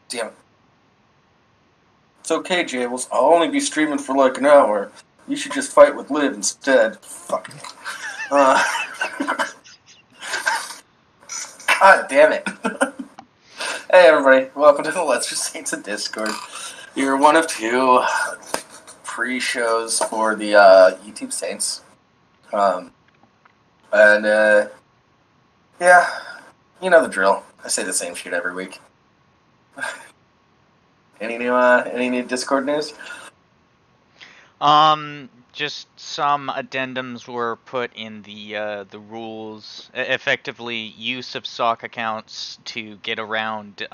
Damn it. It's okay, Jables. I'll only be streaming for like an hour. You should just fight with Liv instead. Fuck. God damn it. Hey everybody, welcome to the Let's Just Saints of Discord. You're one of two pre-shows for the YouTube Saints. Yeah, you know the drill. I say the same shit every week. Any new Discord news? Just some addendums were put in the rules. Effectively, use of sock accounts to get around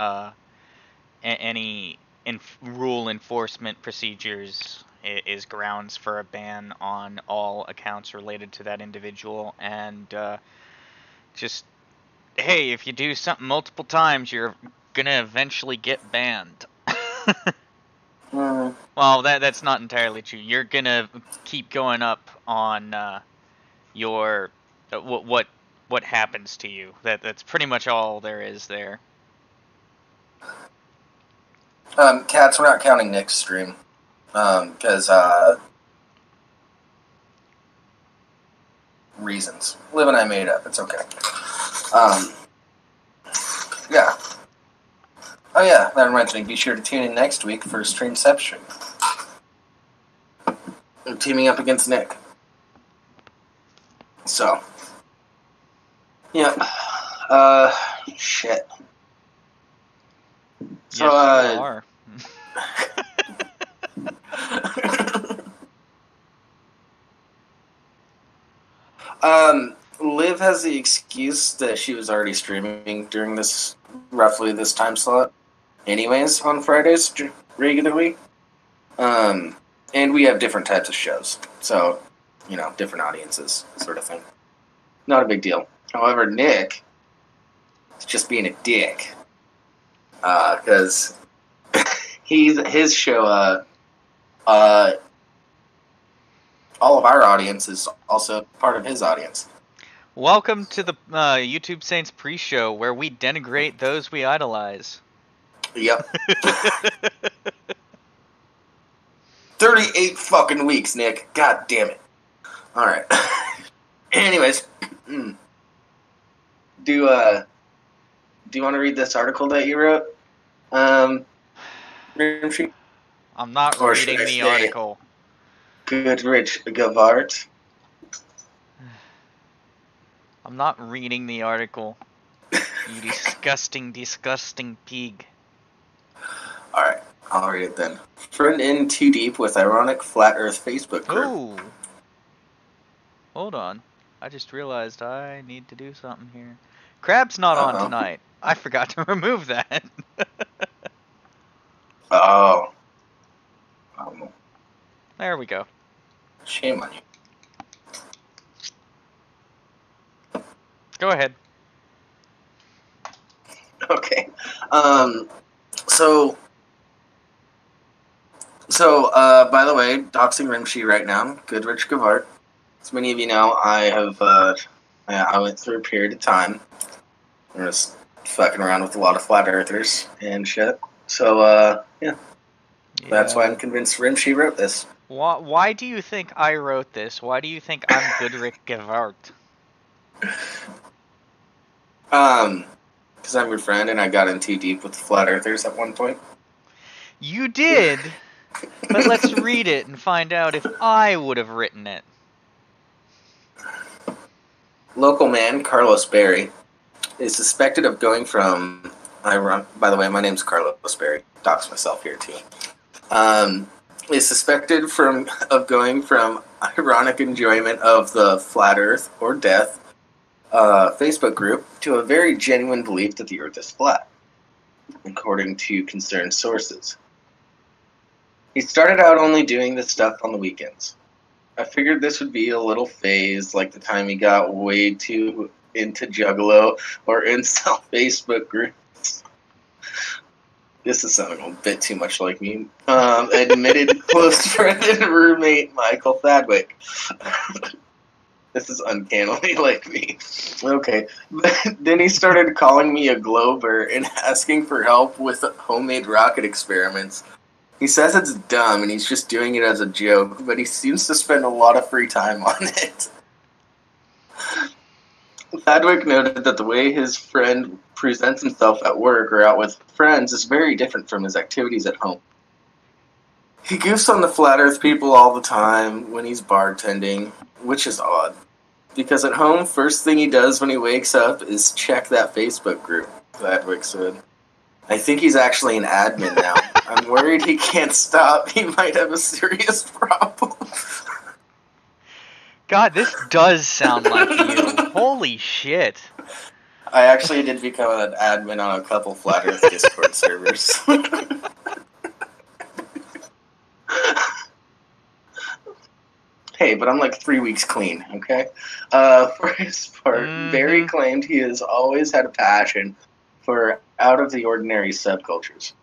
any rule enforcement procedures is grounds for a ban on all accounts related to that individual. And just, hey, if you do something multiple times, you're gonna eventually get banned. Well, that's not entirely true. You're gonna keep going up on your what happens to you. That's pretty much all there is there. Cats, we're not counting Nick's stream because reasons. Liv and I made up. It's okay. Yeah. Oh yeah, that reminds me. Be sure to tune in next week for Streamception. I'm teaming up against Nick. So. Yeah. Shit. So, yes, you are. Liv has the excuse that she was already streaming during roughly this time slot anyways on Fridays regularly. And we have different types of shows. So, different audiences sort of thing. Not a big deal. However, Nick is just being a dick. Because his show, all of our audience is also part of his audience. Welcome to the YouTube Saints pre-show, where we denigrate those we idolize. Yep. 38 fucking weeks, Nick. God damn it. Alright. Anyways. Do you want to read this article that you wrote? Rimshee? I'm not reading the article. Goodrich Gavart. I'm not reading the article. You disgusting, disgusting pig. Alright, I'll read it then. Friend in too deep with ironic flat earth Facebook group. Ooh. Hold on. I just realized I need to do something here. Crab's not on tonight. I forgot to remove that. Oh. There we go. Shame on you. Go ahead. Okay. By the way, doxing Rimshee right now. Goodrich Gavart. As many of you know, I went through a period of time where I was fucking around with a lot of flat earthers and shit. So, yeah. That's why I'm convinced Rimshee wrote this. Why do you think I wrote this? Why do you think I'm Goodrich Gavart? Because I'm your friend and I got in too deep with the flat earthers at one point. You did? But let's read it and find out if I would have written it. Local man Carlos Berry is suspected of going from... By the way, my name's Carlos Berry. Dox myself here, too. Is suspected of going from ironic enjoyment of the flat earth or death Facebook group to a very genuine belief that the earth is flat, according to concerned sources. He started out only doing this stuff on the weekends. I figured this would be a little phase, like the time he got way too into Juggalo or incel Facebook groups. This is sounding a bit too much like me. Admitted close friend and roommate Michael Thadwick. This is uncannily like me. Okay. But then he started calling me a glober and asking for help with homemade rocket experiments. He says it's dumb and he's just doing it as a joke, but he seems to spend a lot of free time on it. Chadwick noted that the way his friend presents himself at work or out with friends is very different from his activities at home. He goofs on the flat earth people all the time when he's bartending, which is odd. Because at home, first thing he does when he wakes up is check that Facebook group, Chadwick said. I think he's actually an admin now. I'm worried he can't stop. He might have a serious problem. God, this does sound like you. Holy shit. I actually did become an admin on a couple Flat Earth Discord servers. Hey, but I'm like 3 weeks clean, okay? For his part, Barry claimed he has always had a passion for out-of-the-ordinary subcultures.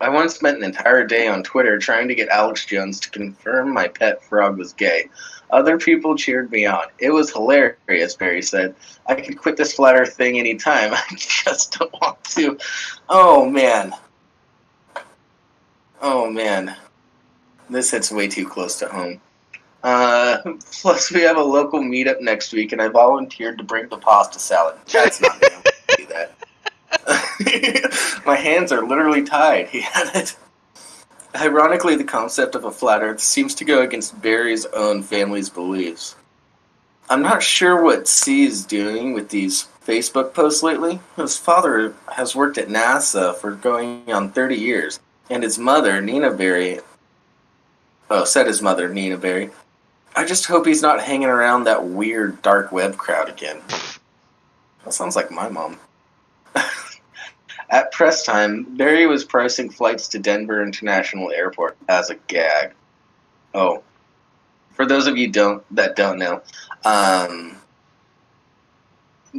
I once spent an entire day on Twitter trying to get Alex Jones to confirm my pet frog was gay. Other people cheered me on. It was hilarious, Barry said. I could quit this flat earth thing anytime. I just don't want to. Oh, man. Oh, man. This hits way too close to home. Plus, we have a local meetup next week, and I volunteered to bring the pasta salad. That's not going to do that. My hands are literally tied, he added. Ironically, the concept of a flat earth seems to go against Barry's own family's beliefs. I'm not sure what C is doing with these Facebook posts lately. His father has worked at NASA for going on 30 years, and his mother, Nina Barry, said his mother, Nina Barry, I just hope he's not hanging around that weird dark web crowd again. That sounds like my mom. At press time, Barry was pricing flights to Denver International Airport as a gag. Oh, for those of you that don't know,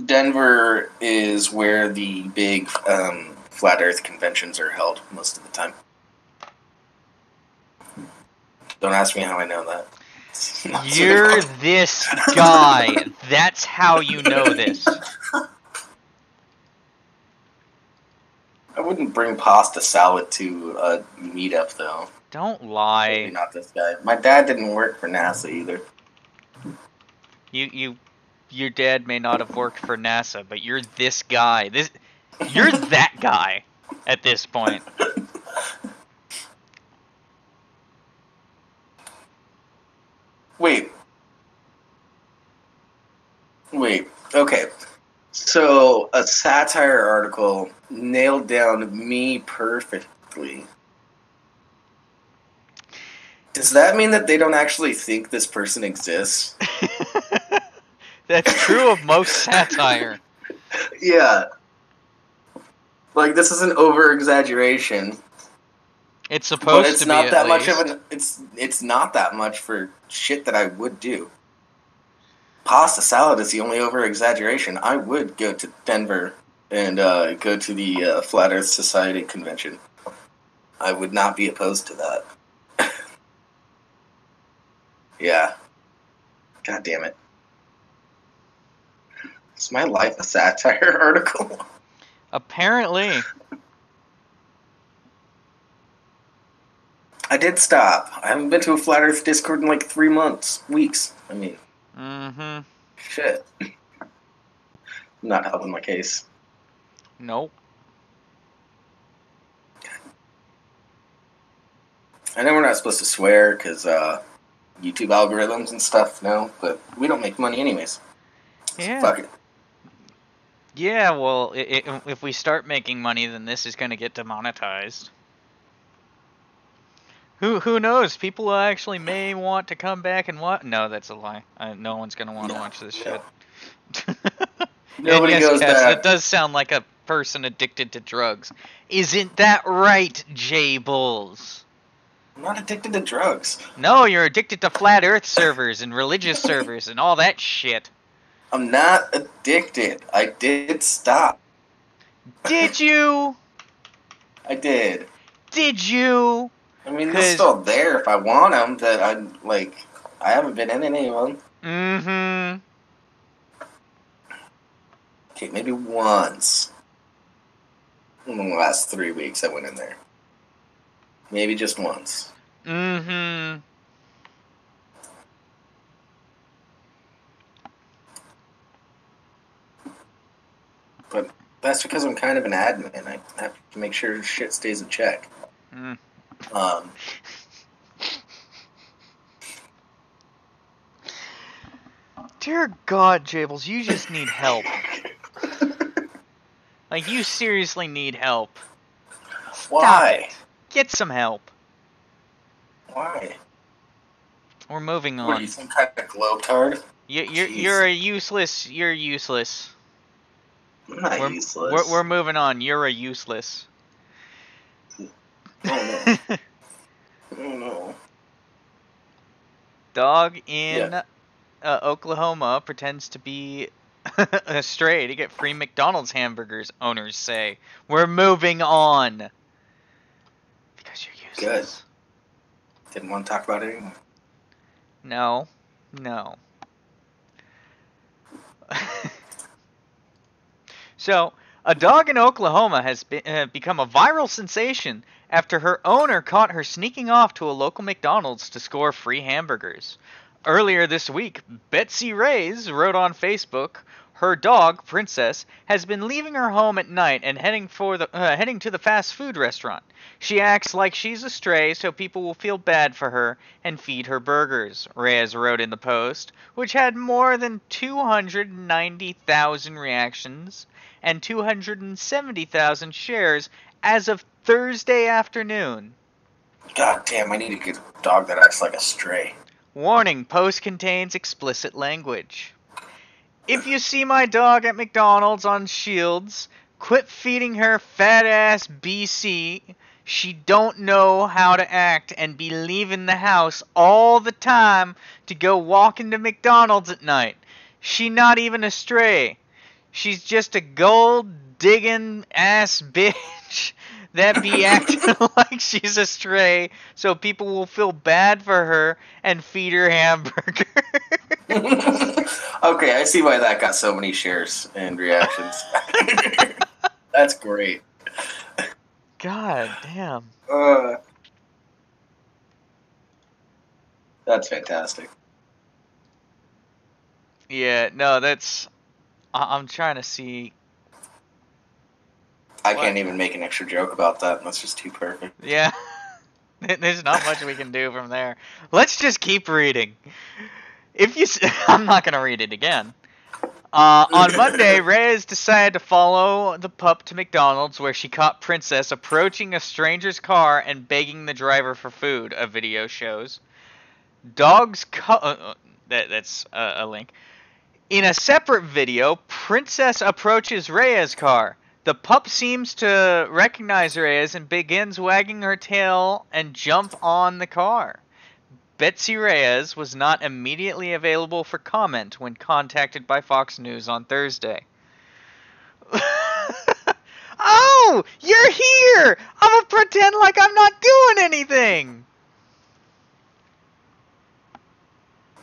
Denver is where the big flat Earth conventions are held most of the time. Don't ask me how I know that. You're this guy. That's how you know this. I wouldn't bring pasta salad to a meetup, though. Don't lie. Certainly not this guy. My dad didn't work for NASA either. Your dad may not have worked for NASA, but you're this guy. You're that guy at this point. Wait. Okay. So, a satire article nailed down me perfectly. Does that mean that they don't actually think this person exists? That's true of most satire. Yeah. Like, this is an over-exaggeration. It's supposed but it's to not be that at much least. of an it's not that much for shit that I would do. Pasta salad is the only over-exaggeration. I would go to Denver and go to the Flat Earth Society convention. I would not be opposed to that. Yeah. God damn it. Is my life a satire article? Apparently. I did stop. I haven't been to a Flat Earth Discord in like 3 months. Weeks. I mean. Mm-hmm. Shit. Not helping my case. Nope. I know we're not supposed to swear because YouTube algorithms and stuff, no, but we don't make money anyways. So Yeah. fuck it. Yeah, well, if we start making money, then this is going to get demonetized. Who knows? People actually may want to come back and watch. No, that's a lie. No one's going to want to watch this shit. Nobody and yes, goes Cass, back. that does sound like a person addicted to drugs. Isn't that right, J Bulls? I'm not addicted to drugs. No, you're addicted to flat earth servers and religious servers and all that shit. I'm not addicted. I did stop. Did you? I did. Did you? I mean, they're still there if I want them. That I haven't been in any of them. Mm-hmm. Okay, maybe once in the last 3 weeks I went in there. Maybe just once. Mm-hmm. But that's because I'm kind of an admin. I have to make sure shit stays in check. Mm. Um, Dear God, Jables, you just need help. Like, you seriously need help. Stop Why? it. Get some help. Why? We're moving What are on. you, some kind of globetard? You're Jeez. a useless. You're useless. I'm not We're useless. moving on. You're a useless. Oh no. Oh no. Dog Yeah. in Oklahoma pretends to be a stray to get free McDonald's hamburgers, owners say. We're moving on. Because you're Good. useless. Didn't want to talk about it anymore. No. No. So, a dog in Oklahoma has become a viral sensation after her owner caught her sneaking off to a local McDonald's to score free hamburgers. Earlier this week, Betsy Reyes wrote on Facebook, her dog, Princess, has been leaving her home at night and heading to the fast food restaurant. She acts like she's a stray so people will feel bad for her and feed her burgers, Reyes wrote in the post, which had more than 290,000 reactions and 270,000 shares as of Thursday afternoon. God damn, I need to get a dog that acts like a stray. Warning, post contains explicit language. If you see my dog at McDonald's on Shields, quit feeding her fat ass BC. She don't know how to act and be leaving the house all the time to go walk into McDonald's at night. She not even a stray. She's just a gold digging ass bitch that be acting like she's a stray so people will feel bad for her and feed her hamburger. Okay, I see why that got so many shares and reactions. That's great. God damn. That's fantastic. Yeah, no, that's. I'm trying to see. I What? can't even make an extra joke about that. That's just too perfect. Yeah. There's not much we can do from there. Let's just keep reading. If you, I'm not gonna read it again. On Monday, Reyes decided to follow the pup to McDonald's, where she caught Princess approaching a stranger's car and begging the driver for food. A video shows. Dogs. That's a link. In a separate video, Princess approaches Reyes' car. The pup seems to recognize Reyes and begins wagging her tail and jump on the car. Betsy Reyes was not immediately available for comment when contacted by Fox News on Thursday. Oh, you're here! I'm gonna pretend like I'm not doing anything!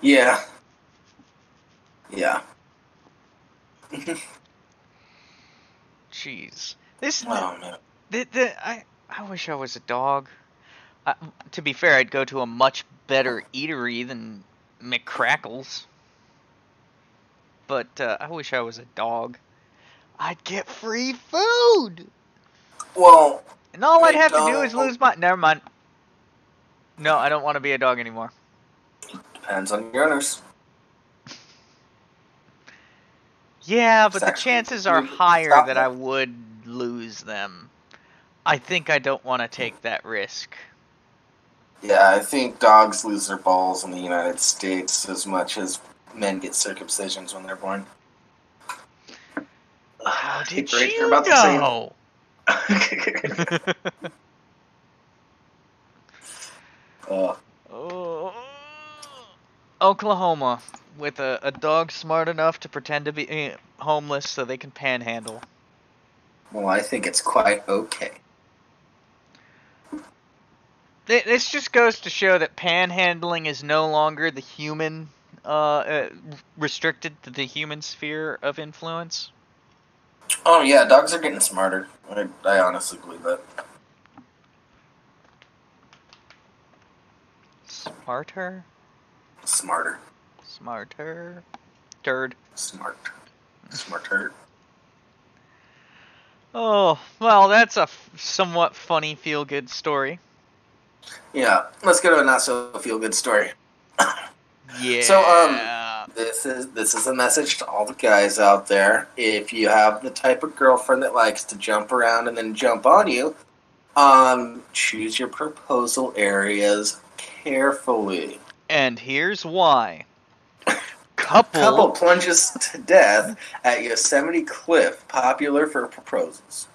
Yeah. Yeah. Jeez. This. Oh, man. I wish I was a dog. To be fair, I'd go to a much better eatery than McCrackles. But I wish I was a dog. I'd get free food! Well, And all I'd have to do is McDonald's lose my... Never mind. No, I don't want to be a dog anymore. depends on your owners. Yeah, but the Actually, chances are you higher stop that that. I would lose them. I think I don't want to take that risk. Yeah, I think dogs lose their balls in the United States as much as men get circumcisions when they're born. How I did think Rachel are you about the same. know? Oh. Oklahoma, with a dog smart enough to pretend to be homeless so they can panhandle. Well, I think it's quite okay. This just goes to show that panhandling is no longer the human restricted to the human sphere of influence? Oh yeah, dogs are getting smarter. I honestly believe that. Smarter? Smarter. Smarter? Turd. Smart. Smarter. Oh, well, that's a somewhat funny feel-good story. Yeah, let's go to a not so feel good story. Yeah. So this is a message to all the guys out there. If you have the type of girlfriend that likes to jump around and then jump on you, choose your proposal areas carefully. And here's why. Couple plunges to death at Yosemite Cliff, popular for proposals.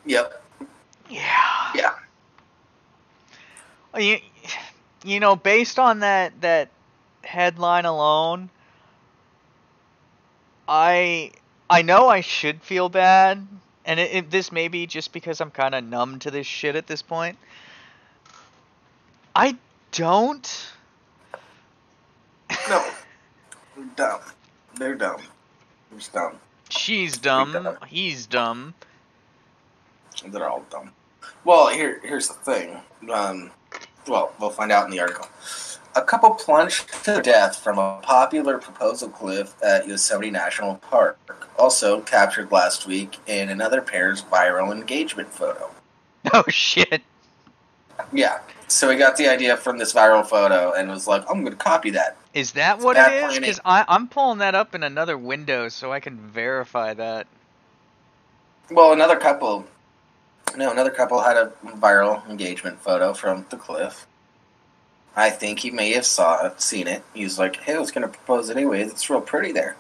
Yep. Yeah. Yeah. You know, based on that headline alone, I know I should feel bad, and this may be just because I'm kind of numb to this shit at this point. I don't. No. They're dumb. They're dumb. They're just dumb. She's dumb. He's dumb. They're all dumb. Well, here's the thing. Well, we'll find out in the article. A couple plunged to death from a popular proposal cliff at Yosemite National Park. Also captured last week in another pair's viral engagement photo. Oh shit. Yeah. So he got the idea from this viral photo and was like, I'm going to copy that. Is that what it is? Because I'm pulling that up in another window so I can verify that. Well, another couple had a viral engagement photo from the cliff. I think he may have seen it. He was like, hey, I was going to propose anyways. It's real pretty there.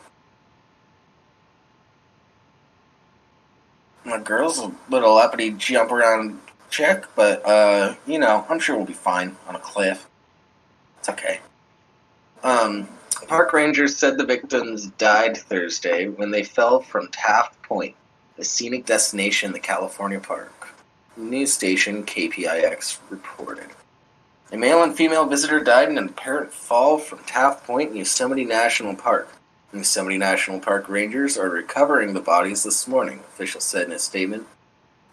My girl's a little uppity jump around chick, but, I'm sure we'll be fine on a cliff. It's okay. Park rangers said the victims died Thursday when they fell from Taft Point, a scenic destination in the California park. News station KPIX reported. A male and female visitor died in an apparent fall from Taft Point in Yosemite National Park. Yosemite National Park rangers are recovering the bodies this morning, officials said in a statement.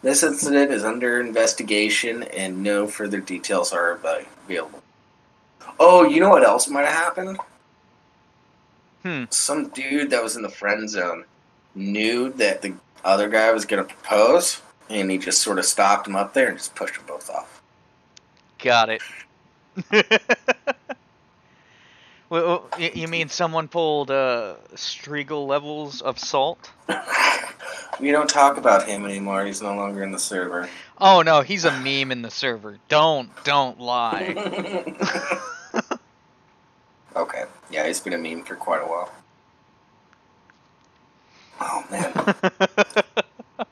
This incident is under investigation and no further details are available. Oh, you know what else might have happened? Some dude that was in the friend zone knew that the other guy was going to propose, and he just sort of stopped him up there and just pushed them both off. Got it. Well, you mean someone pulled Striegel levels of salt? We don't talk about him anymore. He's no longer in the server. Oh no, he's a meme in the server. Don't lie. Okay. Yeah, he's been a meme for quite a while. Oh, man.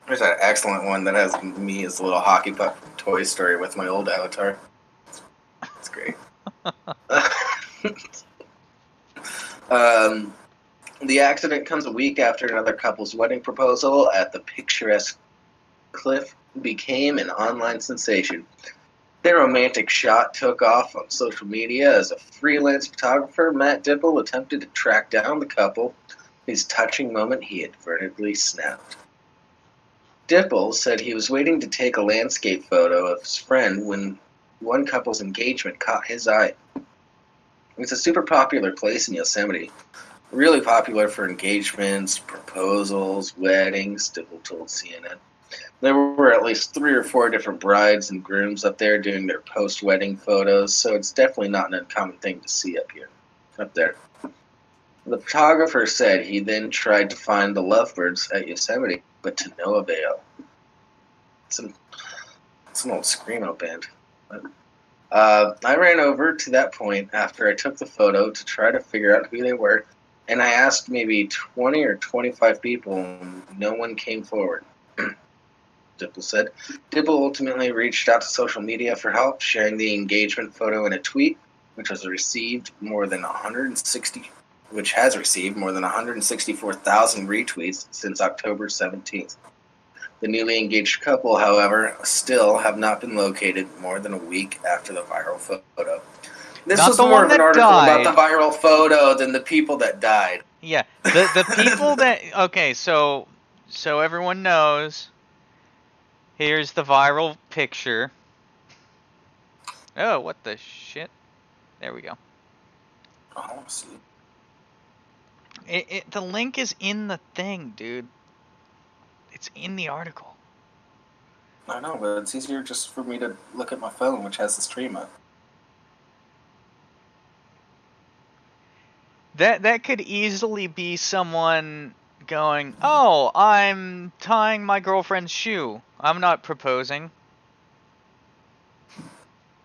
There's that excellent one that has me as a little hockey puck from Toy Story with my old avatar. It's great. The accident comes a week after another couple's wedding proposal at the picturesque cliff became an online sensation. Their romantic shot took off on social media as a freelance photographer, Matt Dipple, attempted to track down the couple whose touching moment he inadvertently snapped. Dipple said he was waiting to take a landscape photo of his friend when one couple's engagement caught his eye. It's a super popular place in Yosemite. Really popular for engagements, proposals, weddings, Dipple told CNN. There were at least 3 or 4 different brides and grooms up there doing their post-wedding photos, so it's definitely not an uncommon thing to see up there. The photographer said he then tried to find the lovebirds at Yosemite, but to no avail. It's an old screamo band. I ran over to that point after I took the photo to try to figure out who they were, and I asked maybe 20 or 25 people, and no one came forward. Dipple said. Dipple ultimately reached out to social media for help, sharing the engagement photo in a tweet, which has received more than 164,000 retweets since October 17th. The newly engaged couple, however, still have not been located more than a week after the viral photo. This Not was the more one of an that article about died. the viral photo than the people that died. Yeah, the people that okay, so everyone knows. Here's the viral picture. Oh, what the shit? There we go. Oh, let's see. The link is in the thing, dude. It's in the article. I know, but it's easier just for me to look at my phone, which has the stream up. That could easily be someone going, "Oh, I'm tying my girlfriend's shoe. I'm not proposing."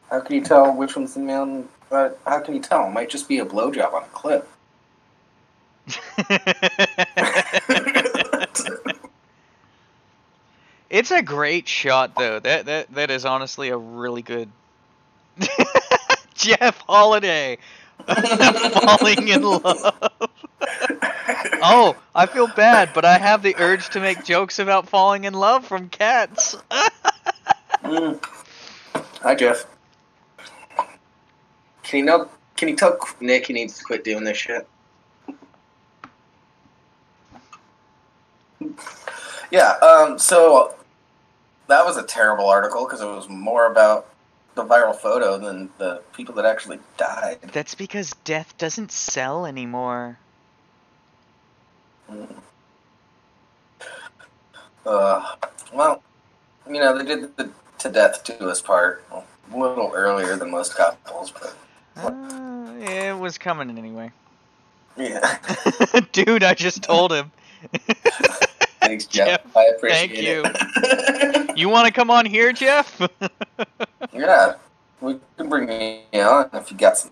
How can you tell which one's the man? How can you tell? It might just be a blowjob on a clip. It's a great shot, though. That is honestly a really good. Jeff Holiday falling in love. Oh, I feel bad, but I have the urge to make jokes about falling in love from cats. Hi, Jeff. Can you tell Nick he needs to quit doing this shit? Yeah. So that was a terrible article because it was more about the viral photo than the people that actually died. That's because death doesn't sell anymore. Well, they did the to death to us part a little earlier than most couples, but It was coming anyway. yeah. Dude, I just told him. Thanks, Jeff. I appreciate thank you. it. You want to come on here, Jeff? Yeah, we can bring you on if you got some.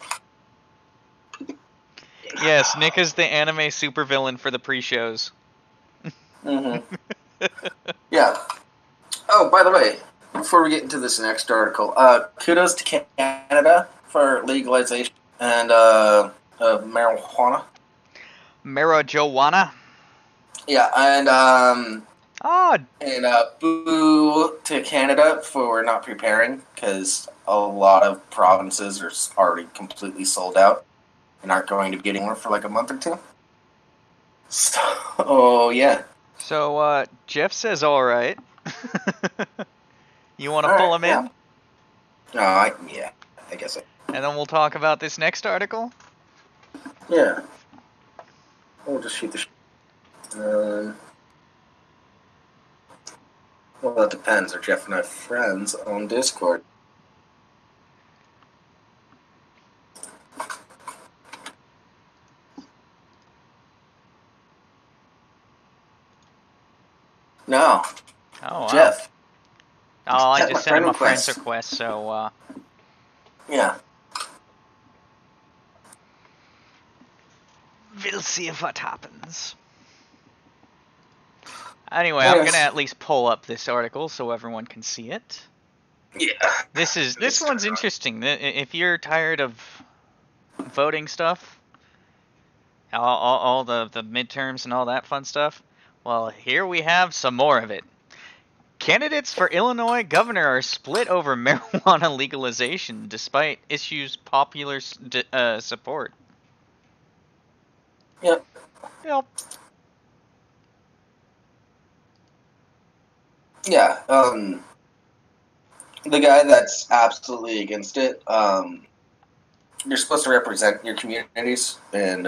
Yes, Nick is the anime supervillain for the pre-shows. Mm-hmm. Yeah. Oh, by the way, before we get into this next article, kudos to Canada for legalization and of marijuana. Marijuana? Yeah, and boo to Canada for not preparing because a lot of provinces are already completely sold out and aren't going to be getting more for like a month or two. So, yeah. So, Jeff says all right. You want to All pull right, him yeah. in? Yeah, I guess so. And then we'll talk about this next article? Yeah. We'll just shoot the well, it depends. Are Jeff and I friends on Discord? No. Oh, wow. Jeff. Oh, I Check just my sent him a friend friend's request, so, Yeah. we'll see if what happens. Anyway, I'm gonna at least pull up this article so everyone can see it. Yeah. This one's interesting. If you're tired of voting stuff, all the midterms and all that fun stuff, well, here we have some more of it. Candidates for Illinois governor are split over marijuana legalization despite issues popular support. Yep. Yep. Yeah. The guy that's absolutely against it, you're supposed to represent your communities, and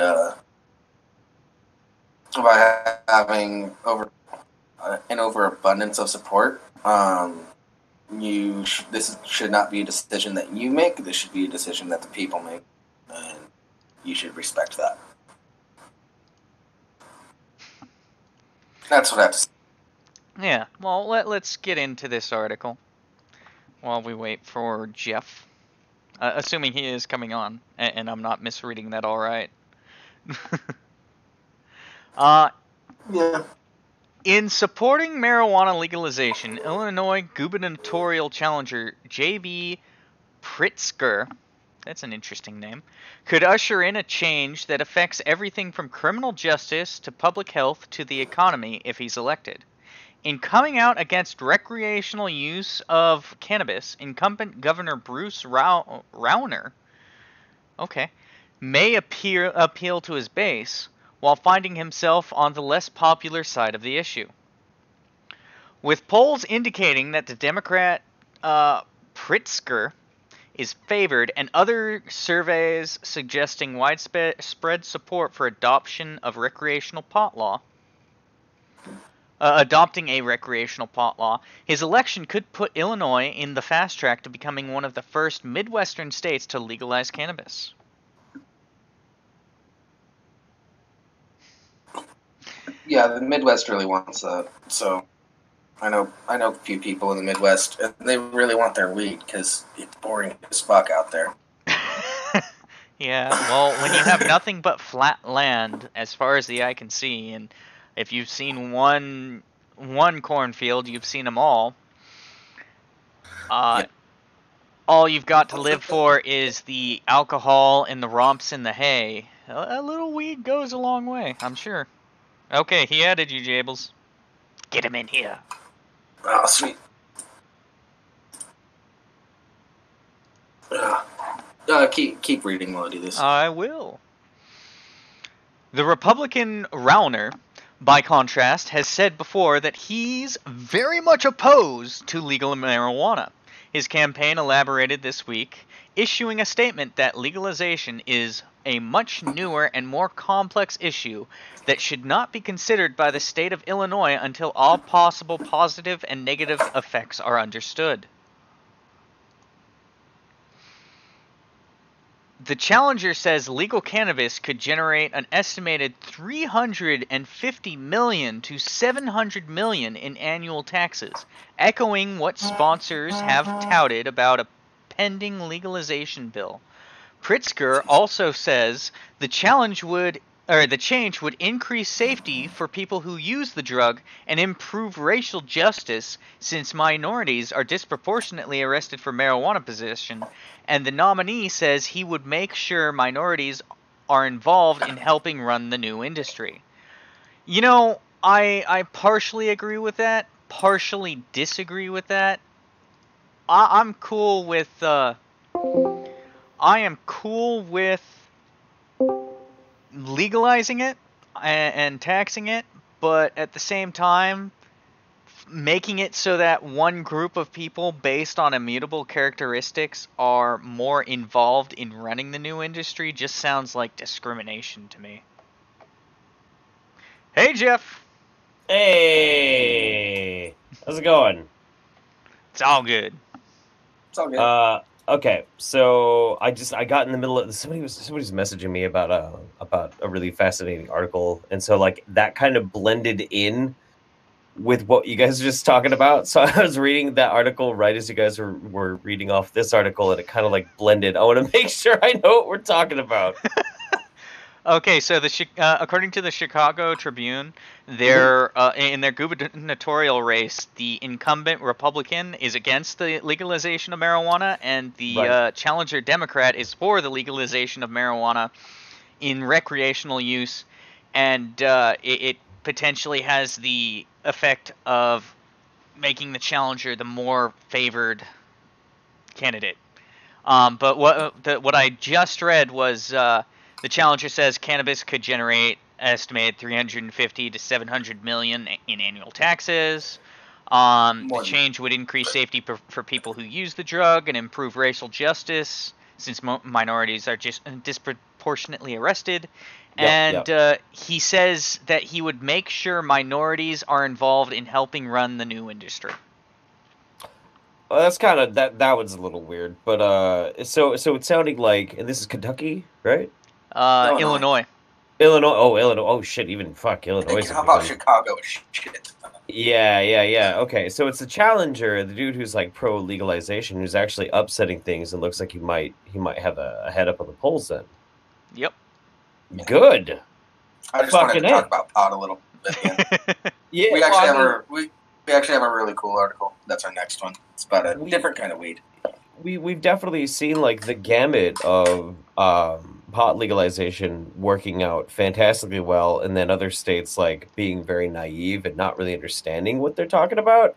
by having an overabundance of support, this should not be a decision that you make. This should be a decision that the people make, and you should respect that. That's what I have to say. Yeah, well, let's get into this article while we wait for Jeff. Assuming he is coming on, and I'm not misreading that all right. Yeah. In supporting marijuana legalization, Illinois gubernatorial challenger J.B. Pritzker, that's an interesting name, could usher in a change that affects everything from criminal justice to public health to the economy if he's elected. In coming out against recreational use of cannabis, incumbent Governor Bruce Rauner Okay. May appeal to his base while finding himself on the less popular side of the issue. With polls indicating that the Democrat Pritzker is favored and other surveys suggesting widespread support for adopting a recreational pot law, his election could put Illinois in the fast track to becoming one of the first Midwestern states to legalize cannabis. Yeah, the Midwest really wants that. So I know a few people in the Midwest, and they really want their weed because it's boring as fuck out there. Yeah, well, when you have nothing but flat land as far as the eye can see, and if you've seen one cornfield, you've seen them all. Yeah. All you've got to live for is the alcohol and the romps in the hay. A little weed goes a long way, I'm sure. Okay, he added you, Jables. Get him in here. Oh, sweet. Keep reading while I do this. I will. The Republican Rauner, by contrast, has said before that he's very much opposed to legal marijuana. His campaign elaborated this week, issuing a statement that legalization is a much newer and more complex issue that should not be considered by the state of Illinois until all possible positive and negative effects are understood. The challenger says legal cannabis could generate an estimated $350 million to $700 million in annual taxes, echoing what sponsors have touted about a pending legalization bill. Pritzker also says the change would increase safety for people who use the drug and improve racial justice since minorities are disproportionately arrested for marijuana possession, and the nominee says he would make sure minorities are involved in helping run the new industry. You know, I partially agree with that, partially disagree with that. I'm cool with I am cool with legalizing it and taxing it, but at the same time, making it so that one group of people based on immutable characteristics are more involved in running the new industry just sounds like discrimination to me. Hey, Jeff. Hey, how's it going? It's all good. It's all good. Okay, so I got in the middle of somebody's messaging me about a really fascinating article, and so like that kind of blended in with what you guys were just talking about. So I was reading that article right as you guys were reading off this article, and it kind of like blended. I want to make sure I know what we're talking about. Okay, so according to the Chicago Tribune, they're in their gubernatorial race, the incumbent Republican is against the legalization of marijuana, and the challenger Democrat is for the legalization of marijuana in recreational use, and it potentially has the effect of making the challenger the more favored candidate. But what I just read was the challenger says cannabis could generate estimated 350 to 700 million in annual taxes. The change would increase safety for people who use the drug and improve racial justice since minorities are just disproportionately arrested. He says that he would make sure minorities are involved in helping run the new industry. Well, that's kind of that was a little weird, but so it's sounding like, and this is Kentucky, right? Illinois. Illinois. Oh shit, even fuck Illinois. How about Chicago? Shit. Yeah. Okay, so it's the challenger, the dude who's like pro legalization, who's actually upsetting things, and looks like he might have a head up on the polls then. Yep. Good. I just wanted to talk about pot a little bit. Yeah. We actually have a really cool article. That's our next one. It's about a different kind of weed. We've definitely seen like the gamut of pot legalization working out fantastically well, and then other states like being very naive and not really understanding what they're talking about,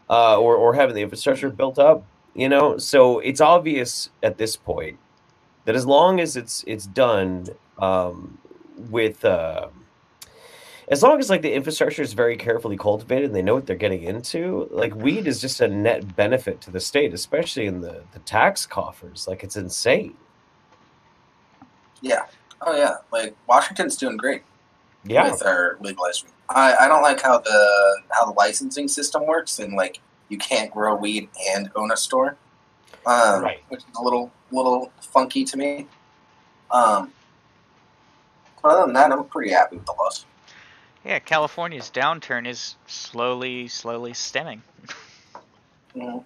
or having the infrastructure built up. You know, so it's obvious at this point that as long as it's done with as long as like the infrastructure is very carefully cultivated and they know what they're getting into, like weed is just a net benefit to the state, especially in the tax coffers. Like it's insane. Yeah. Oh yeah. Like Washington's doing great. Yeah. With our legalized weed. I don't like how the licensing system works, and like you can't grow weed and own a store. Right. Which is a little funky to me. Other than that, I'm pretty happy with the laws. Yeah, California's downturn is slowly stemming. Mm-hmm.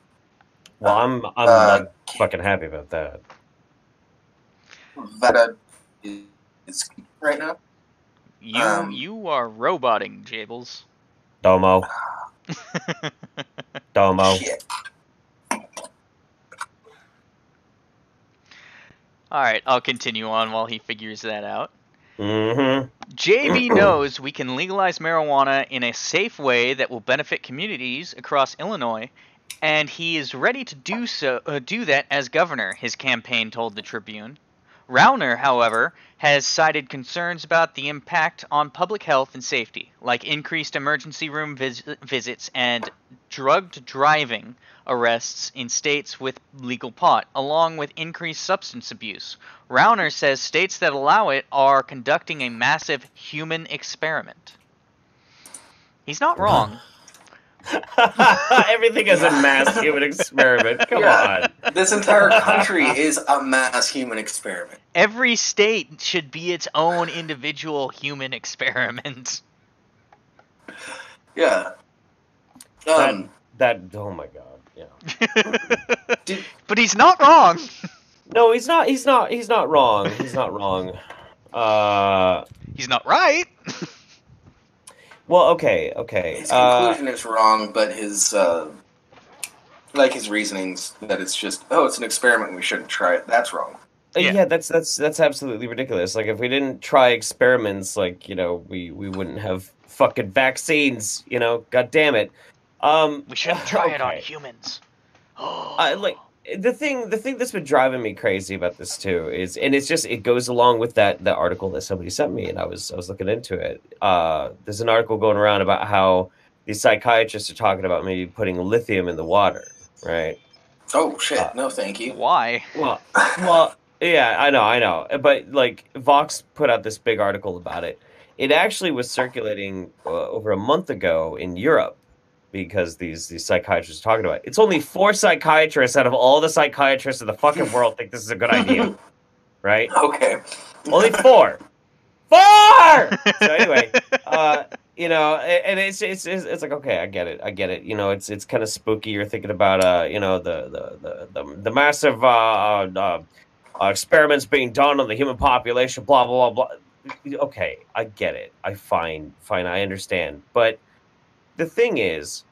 Well, I'm like fucking happy about that. Veta is right now. You are roboting, Jables. Domo. Domo. Shit. Alright, I'll continue on while he figures that out. Mm-hmm. JB knows we can legalize marijuana in a safe way that will benefit communities across Illinois, and he is ready to do that as governor, his campaign told the Tribune. Rauner, however, has cited concerns about the impact on public health and safety, like increased emergency room visits and drugged driving arrests in states with legal pot, along with increased substance abuse. Rauner says states that allow it are conducting a massive human experiment. He's not wrong. Everything is a mass human experiment. Come on. This entire country is a mass human experiment. Every state should be its own individual human experiment. Yeah. That oh my god. Yeah. But he's not wrong. No, he's not. He's not wrong. He's not wrong. He's not right. Well, okay. His conclusion is wrong, but his reasonings that it's just it's an experiment and we shouldn't try it. That's wrong. Yeah, that's absolutely ridiculous. Like if we didn't try experiments, like we wouldn't have fucking vaccines. God damn it. We shouldn't try it on humans. Like the thing that's been driving me crazy about this too is, and it goes along with that article that somebody sent me, and I was looking into it. There's an article going around about how these psychiatrists are talking about maybe putting lithium in the water, right? Oh shit! No, thank you. Why? Well, yeah, I know, but like Vox put out this big article about it. It actually was circulating over a month ago in Europe. Because these psychiatrists are talking about it. It's only 4 psychiatrists out of all the psychiatrists in the fucking world think this is a good idea, right? Okay. Only 4. 4. So anyway, and it's like okay, I get it. It's kind of spooky. You're thinking about the massive experiments being done on the human population. Blah blah blah blah. Okay, I get it. Fine. I understand, but. The thing is,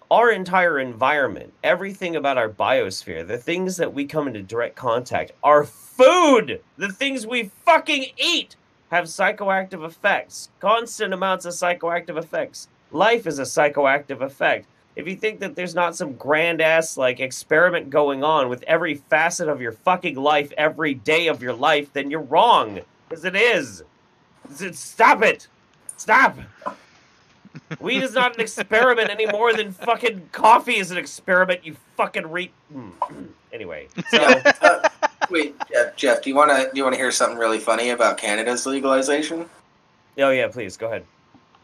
our entire environment, everything about our biosphere, the things that we come into direct contact, our food, the things we fucking eat have psychoactive effects, constant amounts of psychoactive effects. Life is a psychoactive effect. If you think that there's not some grand-ass, experiment going on with every facet of your fucking life, every day of your life, then you're wrong. Because it is. Stop it. Stop. Weed is not an experiment any more than fucking coffee is an experiment, you fucking Anyway, so... Wait, Jeff, do you want to hear something really funny about Canada's legalization? Oh, yeah, please, go ahead.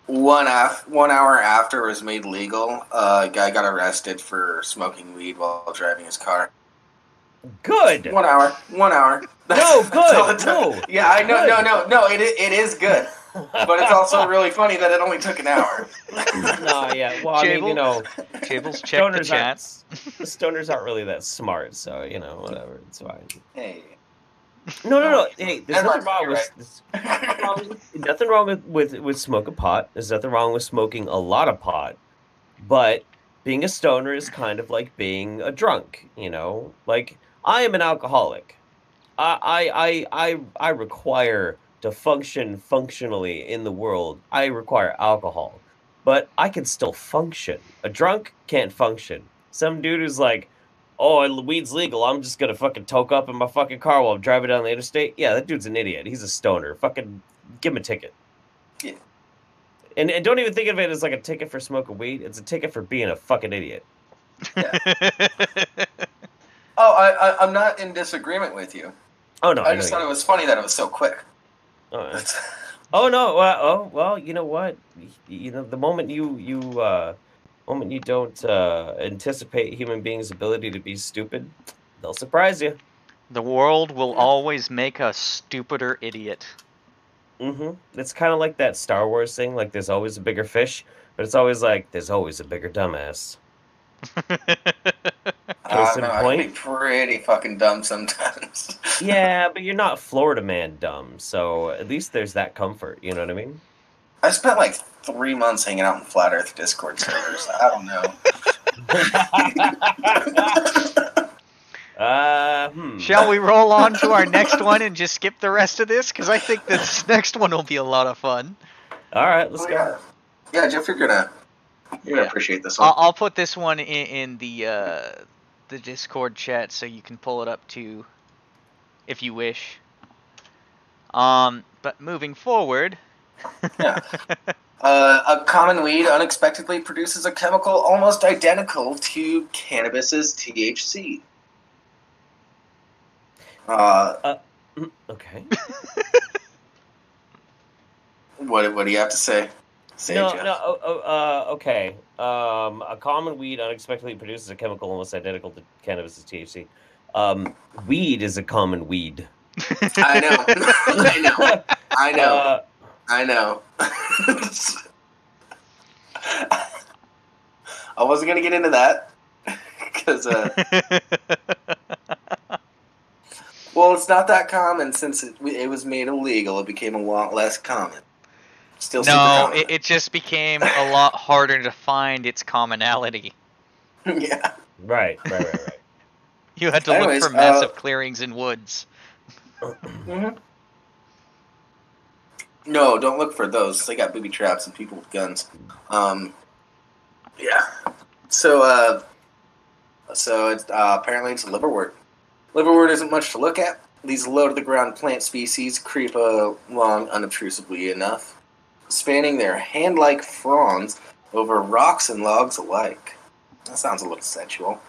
1 hour after it was made legal, a guy got arrested for smoking weed while driving his car. Good! 1 hour. No, good! No! Yeah, I know, no, it is good. But it's also really funny that it only took an hour. No, yeah. Well, Jables, check the chats. Stoners aren't really that smart, so, whatever. It's fine. Hey. No. Hey, there's nothing wrong with nothing wrong with smoking pot. There's nothing wrong with smoking a lot of pot. But being a stoner is kind of like being a drunk, Like, I am an alcoholic. I require to function functionally in the world, I require alcohol. But I can still function. A drunk can't function. Some dude who's like, oh, weed's legal. I'm just gonna fucking toke up in my fucking car while I'm driving down the interstate. Yeah, that dude's an idiot. He's a stoner. Fucking give him a ticket. Yeah. And don't even think of it as like a ticket for smoking weed. It's a ticket for being a fucking idiot. Yeah. Oh, I'm not in disagreement with you. Oh no, I just thought it was funny that it was so quick. Oh no, well, you know what? You know, the moment you don't anticipate human beings' ability to be stupid, they'll surprise you. The world will always make a stupider idiot. It's kind of like that Star Wars thing. Like, there's always a bigger fish, but it's always like there's always a bigger dumbass. Case in I point. can be pretty fucking dumb sometimes. Yeah, but you're not Florida man dumb, so at least there's that comfort. You know what I mean? I spent like 3 months hanging out in Flat Earth Discord servers. I don't know. Shall we roll on to our next one and just skip the rest of this? Because I think this next one will be a lot of fun. All right, let's go. Yeah, Jeff, you're gonna appreciate this one. I'll put this one in the Discord chat so you can pull it up too, if you wish. But moving forward. Yeah. A common weed unexpectedly produces a chemical almost identical to cannabis's THC. Okay. What do you have to say? Okay. A common weed unexpectedly produces a chemical almost identical to cannabis's THC. Weed is a common weed. I know. I know. I wasn't gonna get into that because well, it's not that common since it was made illegal. It became a lot less common. Still super common. It just became a lot harder to find its commonality. Yeah. Right. You had to look for massive clearings in woods. Mm-hmm. No, don't look for those. They got booby traps and people with guns. Yeah. So it's apparently it's liverwort. Liverwort isn't much to look at. These low-to-the-ground plant species creep along unobtrusively enough, spanning their hand-like fronds over rocks and logs alike. That sounds a little sensual.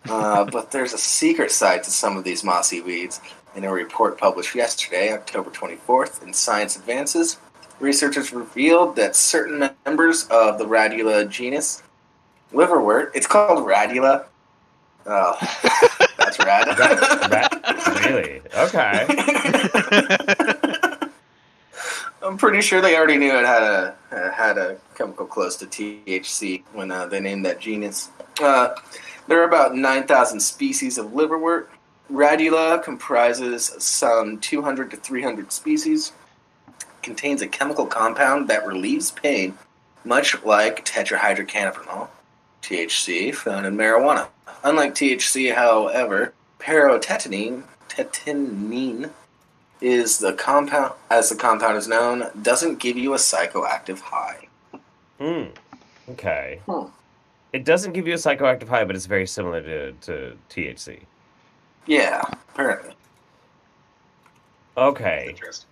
But there's a secret side to some of these mossy weeds. In a report published yesterday, October 24th, in Science Advances, researchers revealed that certain members of the Radula genus liverwort, it's called Radula. Oh, that's rad. Really? Okay. I'm pretty sure they already knew it had a chemical close to THC when they named that genus. There are about 9,000 species of liverwort. Radula comprises some 200 to 300 species. Contains a chemical compound that relieves pain, much like tetrahydrocannabinol, THC, found in marijuana. Unlike THC, however, tetanine is the compound, as the compound is known, doesn't give you a psychoactive high. Okay. It doesn't give you a psychoactive high, but it's very similar to THC. Yeah, apparently. Okay. Interesting.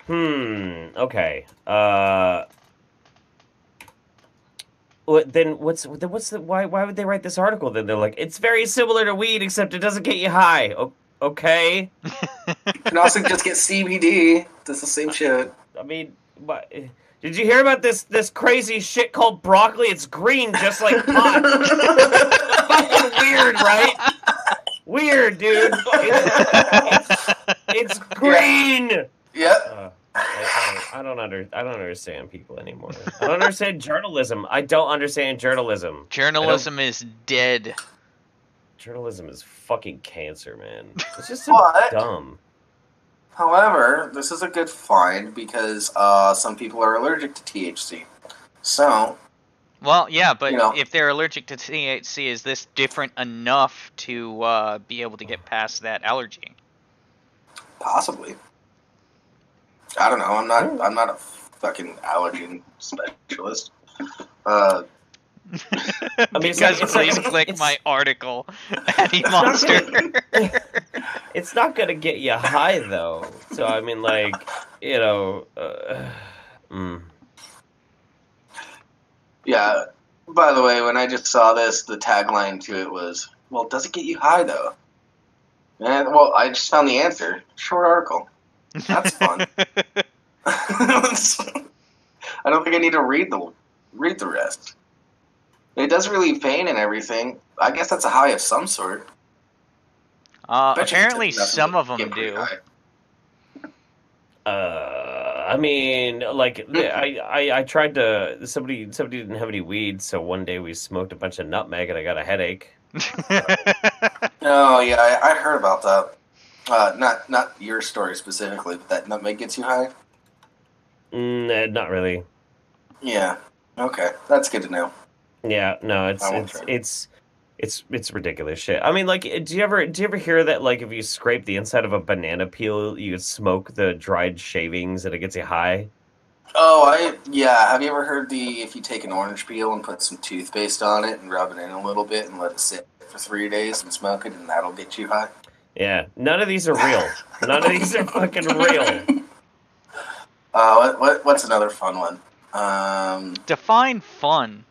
Okay. Why would they write this article? Then they're like, it's very similar to weed, except it doesn't get you high. Okay. You can also just get CBD. That's the same shit. I mean, did you hear about this crazy shit called broccoli? It's green, just like pot. Fucking weird, right? Weird, dude. It's green. Yeah. I don't understand people anymore. I don't understand journalism. I don't understand journalism. Journalism is dead. Journalism is fucking cancer, man. It's just so dumb. However, this is a good find because some people are allergic to THC. So. Well, yeah, but if they're allergic to THC, is this different enough to be able to get past that allergy? Possibly. I don't know. I'm not a fucking allergen specialist. I mean, Because it's please like, click it's- my article, Eddie Monster. it's not gonna get you high though. So I mean, like, you know, Yeah. By the way, when I just saw this, the tagline to it was, "Well, does it get you high though?" And well, I just found the answer. Short article. That's fun. I don't think I need to read the rest. It does relieve pain and everything. I guess that's a high of some sort. Bet you if you Apparently, took nothing, some you'd of them get pretty do. high. I mean, like, I tried to. Somebody didn't have any weed, so one day we smoked a bunch of nutmeg, and I got a headache. Oh yeah, I heard about that. Not your story specifically, but that nutmeg gets you high. Not really. Yeah. Okay, that's good to know. Yeah, no, I won't try. it's ridiculous shit. I mean, like, do you ever hear that, like, if you scrape the inside of a banana peel, you smoke the dried shavings and it gets you high? Oh, yeah. Have you ever heard if you take an orange peel and put some toothpaste on it and rub it in a little bit and let it sit for 3 days and smoke it, and that'll get you high? Yeah, none of these are real. None of these are fucking real. What's another fun one? Define fun.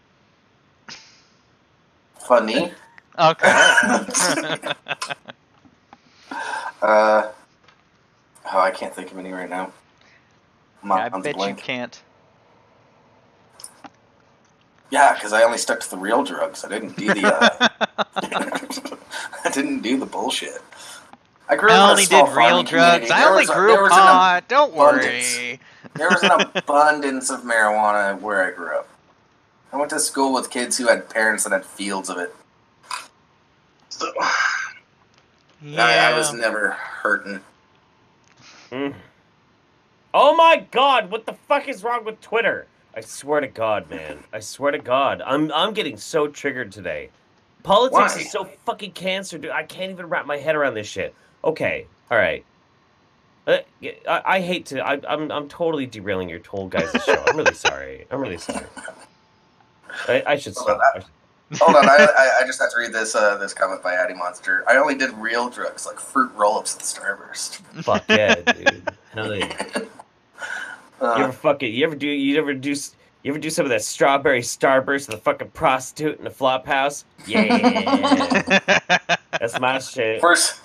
Funny. Okay. I can't think of any right now. I bet you can't. Yeah, because I only stuck to the real drugs. I didn't do the. I didn't do the bullshit. I grew up I in only a small did real farming drugs. community. I only grew pot. Don't worry. There was an abundance of marijuana where I grew up. I went to school with kids who had parents that had fields of it. So Yeah. I was never hurting. Mm. Oh my god, what the fuck is wrong with Twitter? I swear to God, man. I swear to God. I'm getting so triggered today. Politics Why? is so fucking cancer, dude. I can't even wrap my head around this shit. Okay, all right. I hate to. I'm totally derailing your whole guys' show. I'm really sorry. I'm really sorry. I should stop. Hold on, I just have to read this comment by Addy Monster. I only did real drugs like fruit roll-ups and Starburst. Fuck yeah, dude. Hell yeah. You ever do some of that strawberry Starburst with a fucking prostitute in a flop house? Yeah. That's my shit. First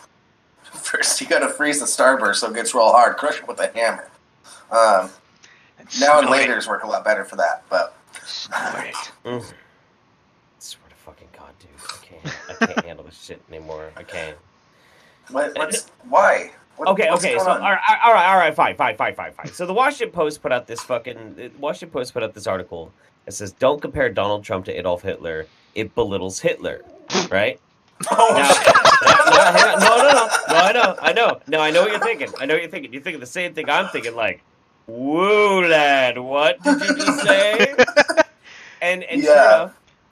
you gotta freeze the Starburst so it gets real hard. Crush it with a hammer. Now and later's work a lot better for that, but. Snort it. I swear to fucking God, dude. I can't handle this shit anymore. I can't. Why? Okay. So all right. Fine. So the Washington Post put out this article that says, "Don't compare Donald Trump to Adolf Hitler. It belittles Hitler." Right? Hang on. No, I know. No, I know what you're thinking. You're thinking the same thing I'm thinking. Like, whoa, lad, what did you just say? And Yeah.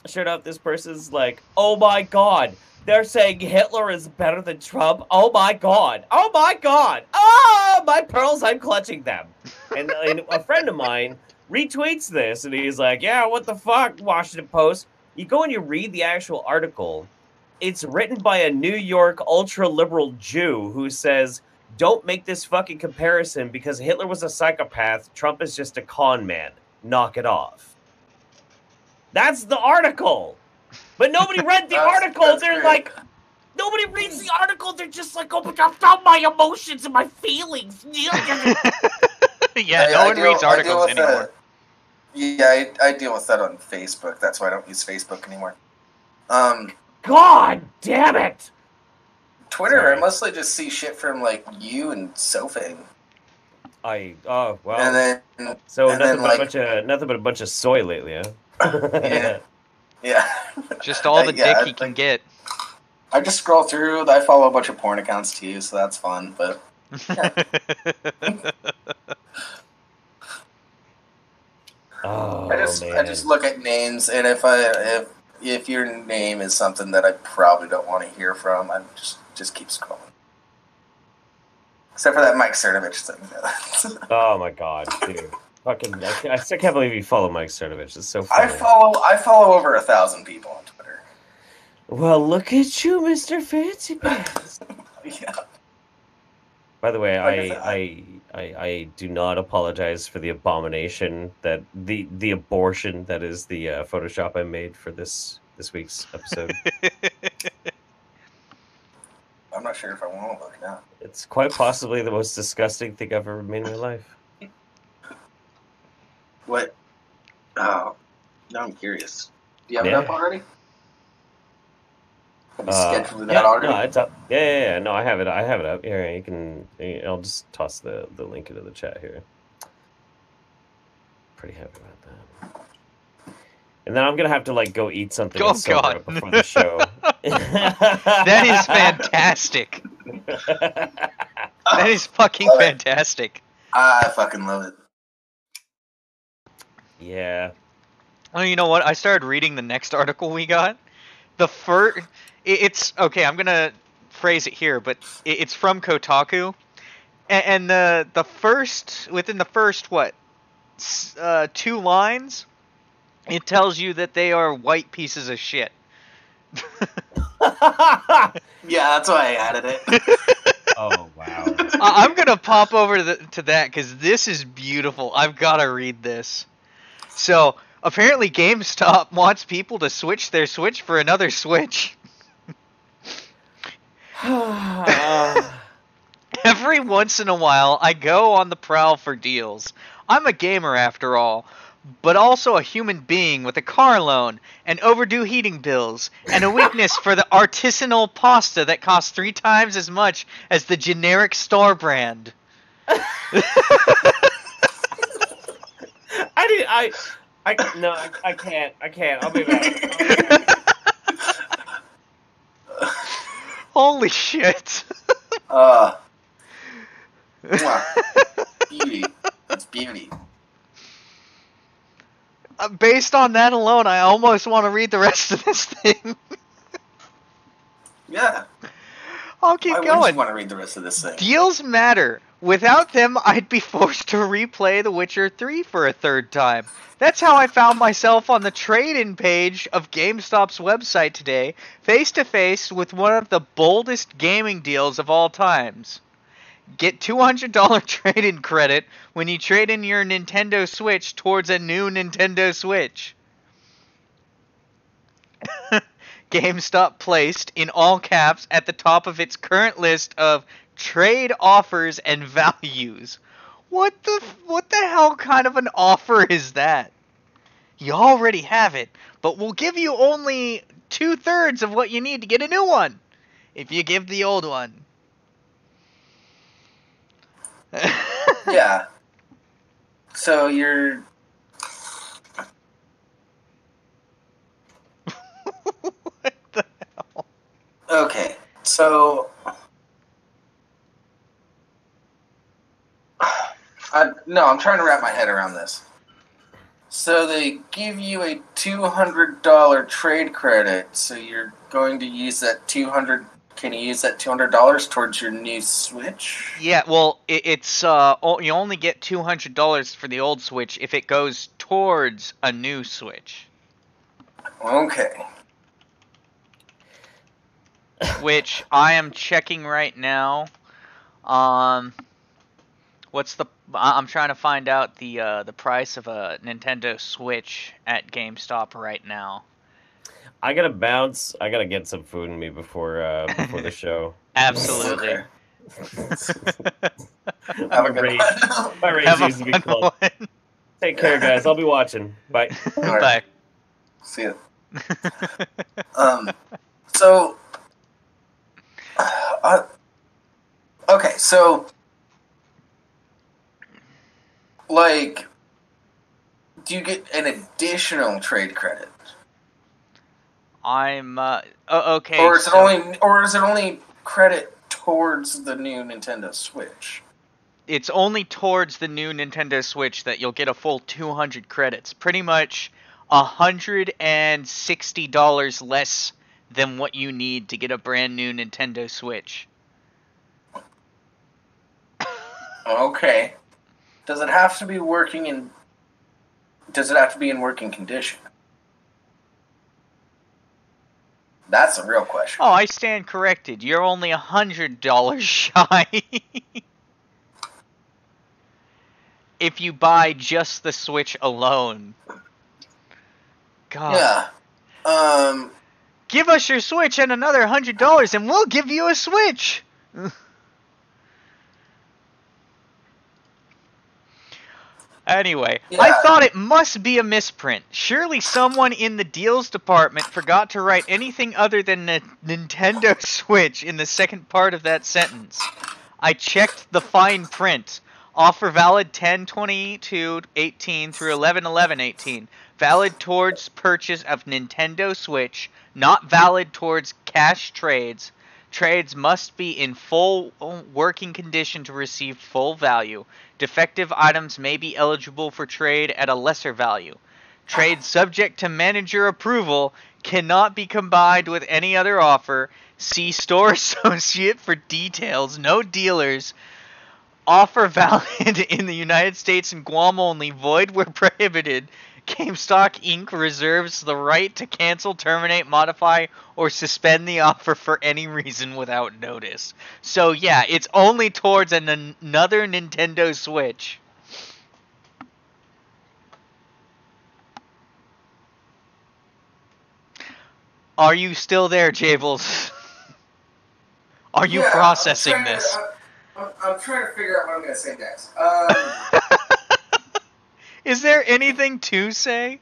sure enough, this person's like, "Oh my God. They're saying Hitler is better than Trump. Oh my God. Oh my God. Oh, my pearls, I'm clutching them." And a friend of mine retweets this, and he's like, "Yeah, what the fuck, Washington Post?" You go and you read the actual article. It's written by a New York ultra-liberal Jew who says, "Don't make this fucking comparison because Hitler was a psychopath. Trump is just a con man. Knock it off." That's the article. But nobody read the article. They're great. like, nobody reads the article. They're just like, "Oh, but I felt my emotions and my feelings." Yeah, no one reads articles anymore. Yeah, I deal with that on Facebook. That's why I don't use Facebook anymore. God damn it! Twitter, Sorry. I mostly just see shit from like you and Sofang. Well. And then So and nothing then, but a bunch of soy lately, huh? Yeah. Just all the dick he can get. I just scroll through. I follow a bunch of porn accounts too, so that's fun. But Oh, I man. just look at names, and if your name is something that I probably don't want to hear from, I just keep scrolling. Except for that Mike Cernovich thing. Oh my God, dude. Fucking, I still can't believe you follow Mike Cernovich. It's so funny. I follow over 1,000 people on Twitter. Well, look at you, Mr. Fancy Pants. Yeah. By the way, Like I do not apologize for the abomination that the abortion that is the Photoshop I made for this week's episode. I'm not sure if I want to look now. It's quite possibly the most disgusting thing I've ever made in my life. What? Oh, now I'm curious. Do you have it Yeah. up already? Have you scheduled that Yeah, already? no, it's up. Yeah. No, I have it. I have it up here. You can. I'll just toss the link into the chat here. Pretty happy about that. And then I'm gonna have to like go eat something Oh, and sober God. up before the show. That is fantastic. That is fucking Love it. fantastic. I fucking love it. Yeah. Oh, you know what? I started reading the next article we got. The first, it's okay. I'm gonna phrase it here, but it's from Kotaku, and the first within the first what 2 lines, it tells you that they are white pieces of shit. Yeah, that's why I added it. Oh wow. I'm gonna pop over to that because this is beautiful. I've gotta read this. So apparently, GameStop wants people to switch their Switch for another Switch. Every once in a while, I go on the prowl for deals. I'm a gamer after all, but also a human being with a car loan, and overdue heating bills, and a weakness for the artisanal pasta that costs 3 times as much as the generic store brand. I can't. I'll be back. Holy shit. Beauty. It's beauty. Based on that alone, I almost want to read the rest of this thing. Yeah. I'll keep Why going. wouldn't you want to read the rest of this thing? Deals matter. Without them, I'd be forced to replay The Witcher 3 for a 3rd time. That's how I found myself on the trade-in page of GameStop's website today, face to face with one of the boldest gaming deals of all times. Get $200 trade-in credit when you trade in your Nintendo Switch towards a new Nintendo Switch. GameStop placed, in all caps, at the top of its current list of trade offers and values. What the hell kind of an offer is that? You already have it, but we'll give you only 2/3 of what you need to get a new one, if you give the old one. Yeah. So you're... What the hell? Okay, so... I'm trying to wrap my head around this. So they give you a $200 trade credit, so you're going to use that $200... Can you use that $200 towards your new Switch? Yeah, well, it's you only get $200 for the old Switch if it goes towards a new Switch. Okay. Which I am checking right now. I'm trying to find out the price of a Nintendo Switch at GameStop right now. I gotta bounce. I gotta get some food in me before the show. Absolutely. Okay. My rage Have a needs to be fun cooled. one. Take care, guys. I'll be watching. Bye. Bye. See ya. So... okay, so... Like... Do you get an additional trade credit? I'm okay. Or is it only credit towards the new Nintendo Switch? It's only towards the new Nintendo Switch that you'll get a full 200 credits. Pretty much $160 less than what you need to get a brand new Nintendo Switch. Okay. Does it have to be working in? Does it have to be in working condition? That's a real question. Oh, I stand corrected. You're only $100 shy. If you buy just the Switch alone. God. Yeah. Give us your Switch and another $100 and we'll give you a Switch! Anyway, Yeah. I thought it must be a misprint. Surely someone in the deals department forgot to write anything other than a Nintendo Switch in the second part of that sentence. I checked the fine print. Offer valid 10/22/18 through 11/11/18. Valid towards purchase of Nintendo Switch. Not valid towards cash trades. Trades must be in full working condition to receive full value. Defective items may be eligible for trade at a lesser value. Trade subject to manager approval, cannot be combined with any other offer. See store associate for details. No dealers. Offer valid in the United States and Guam only. Void where prohibited. GameStop Inc. reserves the right to cancel, terminate, modify, or suspend the offer for any reason without notice. So yeah, it's only towards another Nintendo Switch. Are you still there, Jables? Are you processing this? I'm trying to figure out what I'm going to say next. Is there anything to say?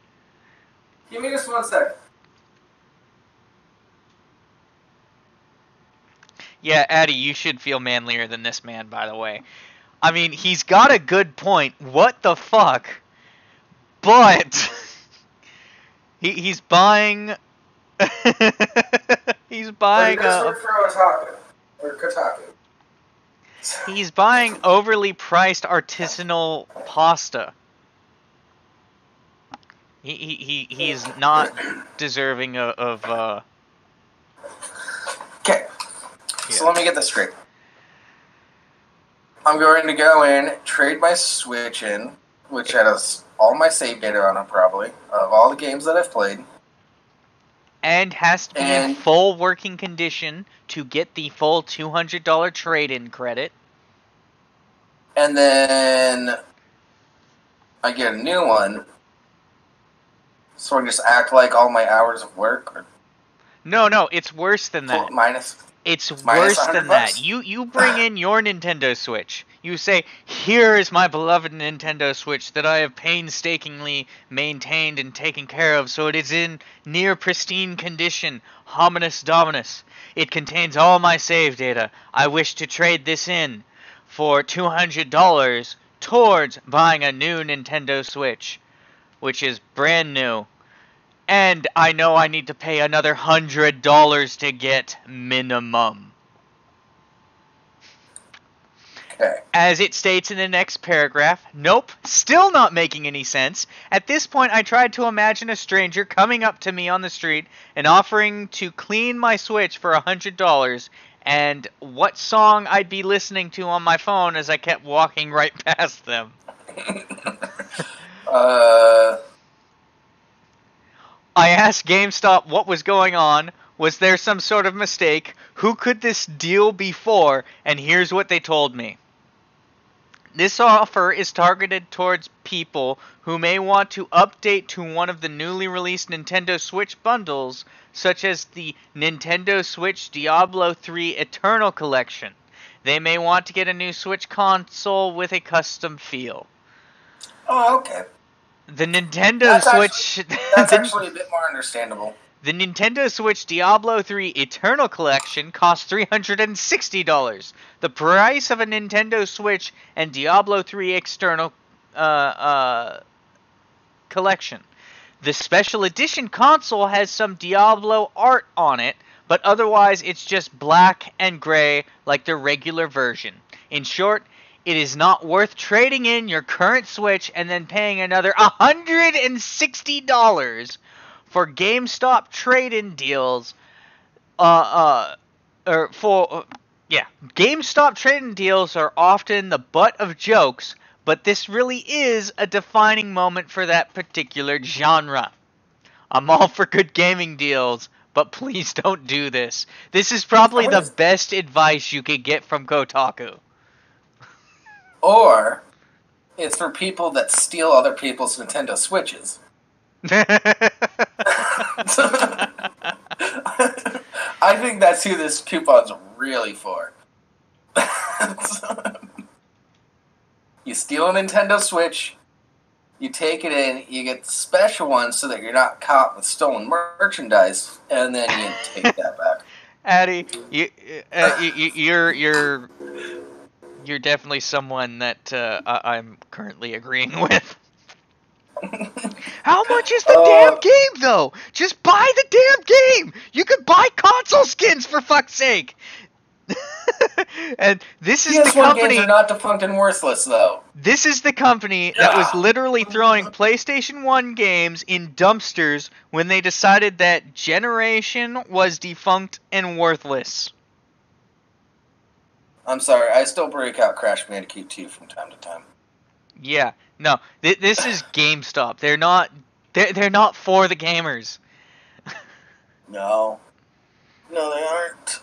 Give me just 1 second. Yeah, Addy, you should feel manlier than this man, by the way. I mean, he's got a good point. What the fuck? But he's buying. He's buying a. Or Kotaku. He's buying overly priced artisanal pasta. He's not deserving of Okay. So let me get this straight. I'm going to go in, trade my Switch in, which has all my save data on it probably, of all the games that I've played. And has to be in full working condition to get the full $200 trade-in credit. And then I get a new one. So I just act like all my hours of work are... No, it's worse than that. It's worse than that. You bring in your Nintendo Switch. You say, here is my beloved Nintendo Switch that I have painstakingly maintained and taken care of, so it is in near pristine condition. Hominus Dominus. It contains all my save data. I wish to trade this in for $200 towards buying a new Nintendo Switch, which is brand new. And I know I need to pay another $100 to get minimum. Okay. As it states in the next paragraph, nope, still not making any sense. At this point, I tried to imagine a stranger coming up to me on the street and offering to clean my Switch for $100, and what song I'd be listening to on my phone as I kept walking right past them. I asked GameStop what was going on. Was there some sort of mistake? Who could this deal be for? And here's what they told me. This offer is targeted towards people who may want to update to one of the newly released Nintendo Switch bundles, such as the Nintendo Switch Diablo 3 Eternal Collection. They may want to get a new Switch console with a custom feel. Oh, okay. The Nintendo Switch... That's actually a bit more understandable. The Nintendo Switch Diablo 3 Eternal Collection costs $360. The price of a Nintendo Switch and Diablo 3 External Collection. The Special Edition console has some Diablo art on it, but otherwise it's just black and gray like the regular version. In short, it is not worth trading in your current Switch and then paying another $160 for GameStop trade-in deals. GameStop trade-in deals are often the butt of jokes, but this really is a defining moment for that particular genre. I'm all for good gaming deals, but please don't do this. This is probably the best advice you could get from Kotaku. Or it's for people that steal other people's Nintendo Switches. I think that's who this coupon's really for. You steal a Nintendo Switch, you take it in, you get the special one so that you're not caught with stolen merchandise, and then you take that back. Addy, you're definitely someone that I'm currently agreeing with. How much is the damn game, though? Just buy the damn game! You could buy console skins, for fuck's sake! And this is the company... games are not defunct and worthless, though. This is the company that was literally throwing PlayStation 1 games in dumpsters when they decided that Generation was defunct and worthless. I'm sorry, I still break out Crash Bandicoot 2 from time to time. Yeah, no, this is GameStop. They're not for the gamers. No, they aren't.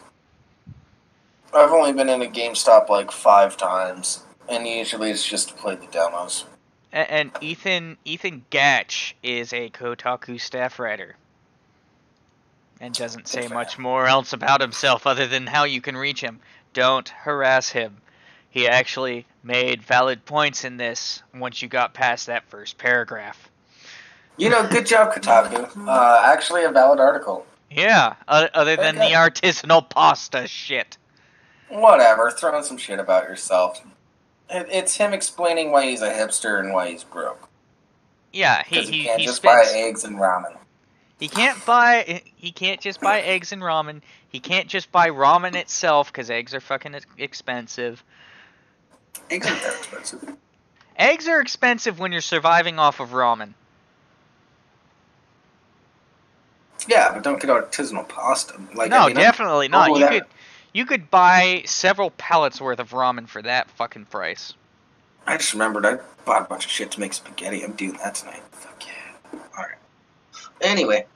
I've only been in a GameStop like 5 times, and usually it's just to play the demos. And Ethan Gatch is a Kotaku staff writer, and doesn't say much more else about himself other than how you can reach him. Don't harass him. He actually made valid points in this once you got past that first paragraph. Good job, Kotaku. Actually a valid article. Yeah, other than the artisanal pasta shit. Whatever, throwing some shit about yourself. It's him explaining why he's a hipster and why he's broke. Yeah, he can't just buy eggs and ramen. He can't just buy eggs and ramen. He can't just buy ramen itself because eggs are fucking expensive. Eggs are very expensive. Eggs are expensive when you're surviving off of ramen. Yeah, but don't get artisanal pasta. Definitely not. You could buy several pallets worth of ramen for that fucking price. I just remembered I bought a bunch of shit to make spaghetti. I'm doing that tonight. Fuck yeah. Alright. Anyway.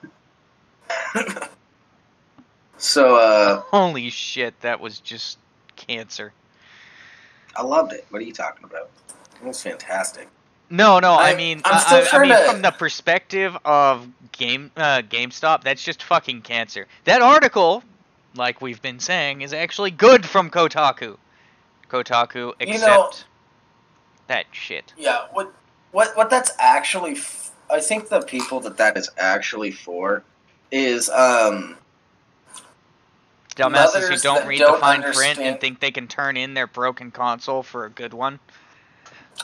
So, holy shit, that was just cancer. I loved it. What are you talking about? It was fantastic. No, I mean from the perspective of GameStop, that's just fucking cancer. That article, like we've been saying, is actually good from Kotaku. Kotaku, accept that shit. Yeah, what that's actually... I think the people that is actually for is... dumbasses who don't read the fine print and think they can turn in their broken console for a good one.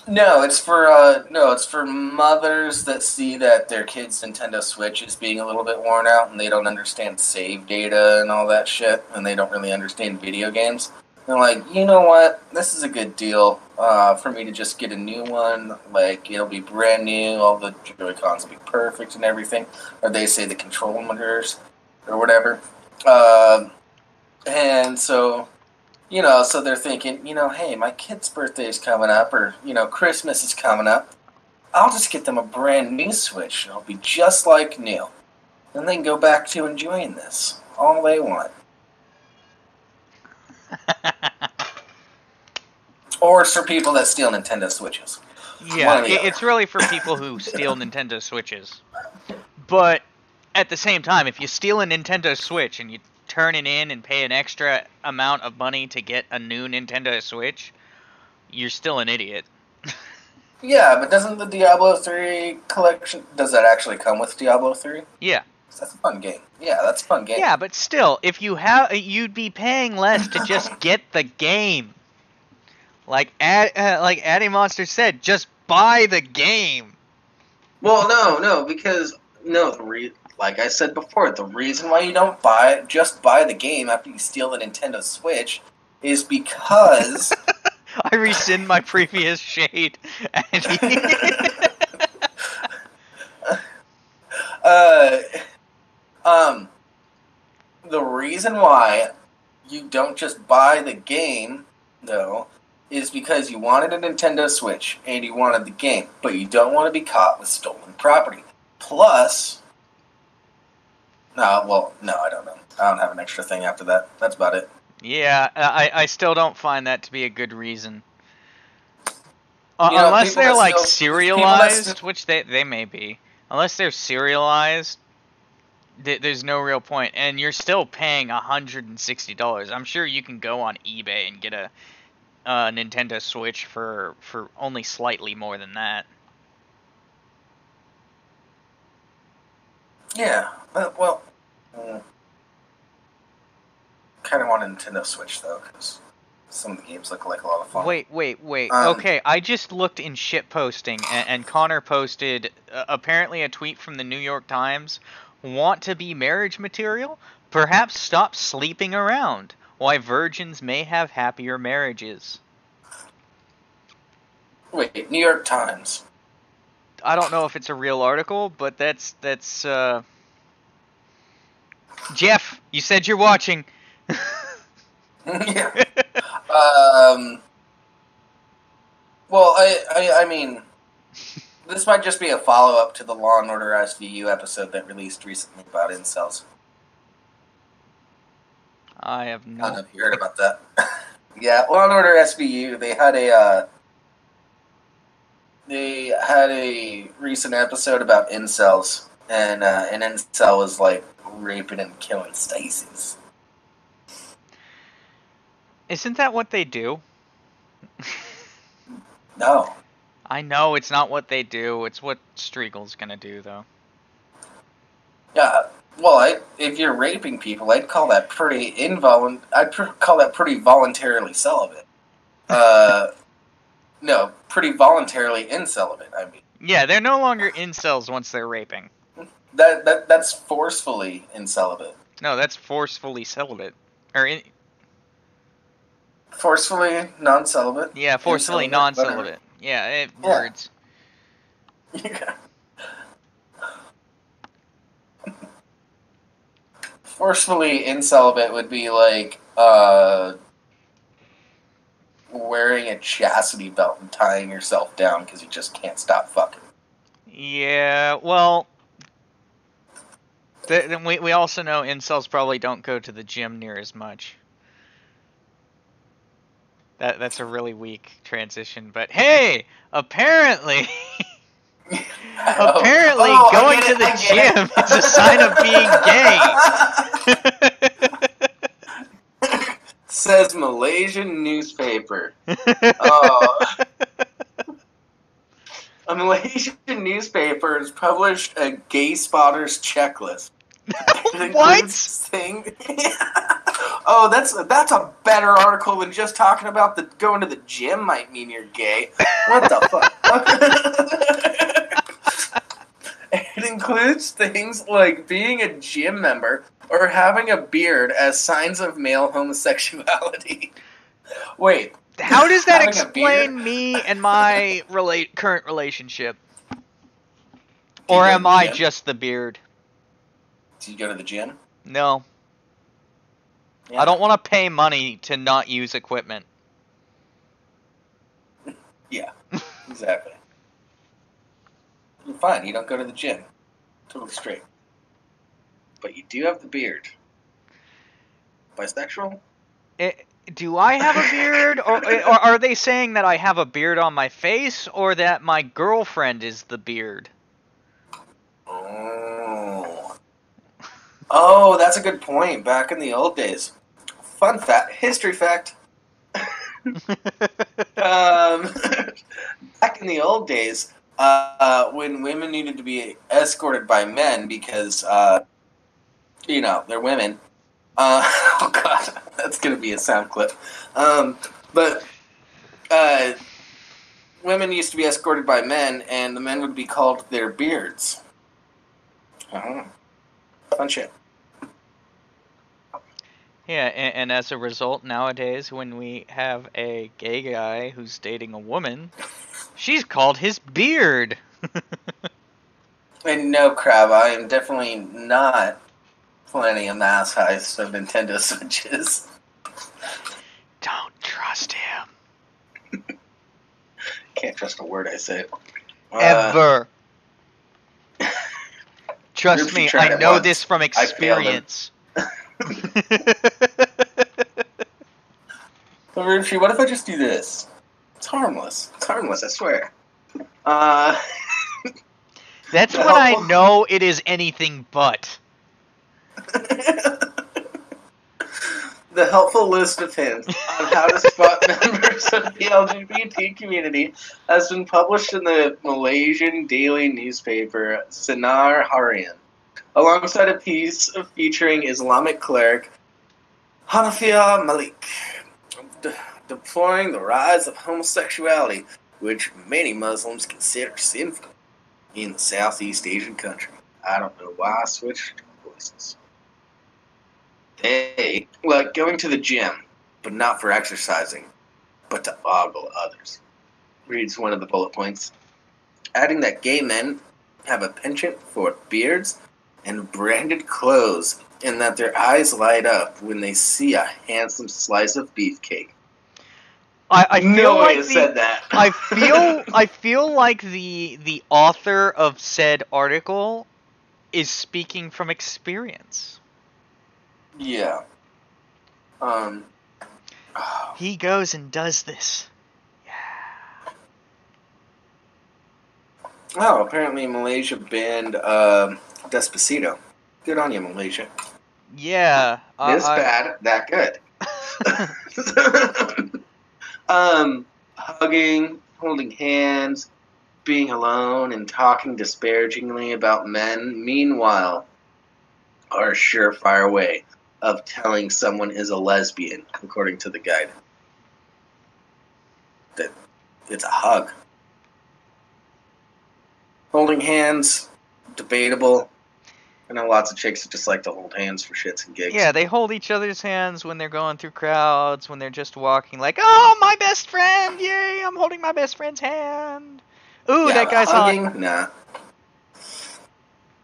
No, it's for mothers that see that their kid's Nintendo Switch is being a little bit worn out and they don't understand save data and all that shit, and they don't really understand video games. They're like, you know what? This is a good deal for me to just get a new one. Like, it'll be brand new, all the Joy-Cons will be perfect and everything. Or they say the control monitors or whatever. And so... so they're thinking, hey, my kid's birthday's coming up, or, Christmas is coming up. I'll just get them a brand new Switch. It'll be just like new. And they can go back to enjoying this all they want. Or it's for people that steal Nintendo Switches. Yeah, it's really for people who steal Nintendo Switches. But at the same time, if you steal a Nintendo Switch and you turn it in and pay an extra amount of money to get a new Nintendo Switch, you're still an idiot. Yeah, but doesn't the Diablo 3 collection... Does that actually come with Diablo 3? Yeah. That's a fun game. Yeah, that's a fun game. Yeah, but still, if you'd be paying less to just get the game. Like Addy Monster said, just buy the game. Well, no, because... like I said before, the reason why you don't just buy the game after you steal the Nintendo Switch is because... I rescind my previous shade. The reason why you don't just buy the game, though, is because you wanted a Nintendo Switch and you wanted the game, but you don't want to be caught with stolen property. Plus, no, I don't know. I don't have an extra thing after that. That's about it. Yeah, I still don't find that to be a good reason. You know, Unless people they're that like still- serialized, which they may be. Unless they're serialized, there's no real point, and you're still paying $160. I'm sure you can go on eBay and get a Nintendo Switch for only slightly more than that. Yeah, well, kind of want a Nintendo Switch though, because some of the games look like a lot of fun. Wait. Okay, I just looked in shitposting, and Connor posted apparently a tweet from the New York Times. Want to be marriage material? Perhaps stop sleeping around. Why virgins may have happier marriages. Wait, New York Times. I don't know if it's a real article, but that's Jeff, you said you're watching. Yeah. Well, I mean, this might just be a follow-up to the Law and Order SVU episode that released recently about incels. I have I don't no. know if you heard about that. Yeah, Law and Order SVU, they had a recent episode about incels, and an incel was like raping and killing Stacy's. Isn't that what they do? No. I know it's not what they do. It's what Striegel's gonna do, though. Yeah. Well, if you're raping people, I'd call that pretty call that pretty voluntarily celibate. No, pretty voluntarily incelibate. I mean. Yeah, they're no longer incels once they're raping. That's forcefully incelibate. No, that's forcefully celibate. Forcefully non-celibate. Yeah, forcefully non-celibate. Yeah, words. Yeah. Forcefully incelibate would be like wearing a chastity belt and tying yourself down because you just can't stop fucking. Yeah, well, then we also know incels probably don't go to the gym near as much. That's a really weak transition, but hey, apparently going to the gym is a sign of being gay. Says Malaysian newspaper. Oh. A Malaysian newspaper has published a gay spotters checklist. What? Oh, that's a better article than just talking about going to the gym might mean you're gay. What the fuck? It includes things like being a gym member or having a beard as signs of male homosexuality. Wait. How does that explain me and my current relationship? Or am I just the beard? Do you go to the gym? No. Yeah. I don't want to pay money to not use equipment. Yeah, exactly. You're fine. You don't go to the gym. Totally straight. But you do have the beard. Bisexual? Do I have a beard? or are they saying that I have a beard on my face or that my girlfriend is the beard? Oh, that's a good point. Back in the old days. Fun fact. History fact. Back in the old days, when women needed to be escorted by men because, they're women. Oh, God. That's going to be a sound clip. But women used to be escorted by men, and the men would be called their beards. Fun shit. Yeah, and as a result, nowadays, when we have a gay guy who's dating a woman, she's called his beard. And no, Crab, I am definitely not planning a mass heist of Nintendo Switches. Don't trust him. can't trust a word I say. Ever. Trust Rimshee me, tried I it know once. this from I failed him. experience. But Rimshee, what if I just do this? It's harmless. It's harmless, I swear. That's The when I helpful- know it is anything but. The helpful list of hints on how to spot members of the LGBT community has been published in the Malaysian daily newspaper Sinar Harian, alongside a piece featuring Islamic cleric Hanafia Malik, deploring the rise of homosexuality, which many Muslims consider sinful in the Southeast Asian country. I don't know why I switched voices. They like going to the gym, but not for exercising, but to ogle others, reads one of the bullet points, adding that gay men have a penchant for beards and branded clothes, and that their eyes light up when they see a handsome slice of beefcake. I feel No way like to said that. I feel like the author of said article is speaking from experience. Yeah. He goes and does this. Oh, apparently Malaysia banned Despacito. Good on you, Malaysia. Yeah. This bad, that good. Hugging, holding hands, being alone, and talking disparagingly about men, meanwhile, are a surefire way of telling someone is a lesbian, according to the guide. That it's a hug. Holding hands, debatable. I know lots of chicks that just like to hold hands for shits and gigs. Yeah, they hold each other's hands when they're going through crowds, when they're just walking like, oh, my best friend, yay, I'm holding my best friend's hand. Ooh, Yeah, that but guy's hugging, hot. nah.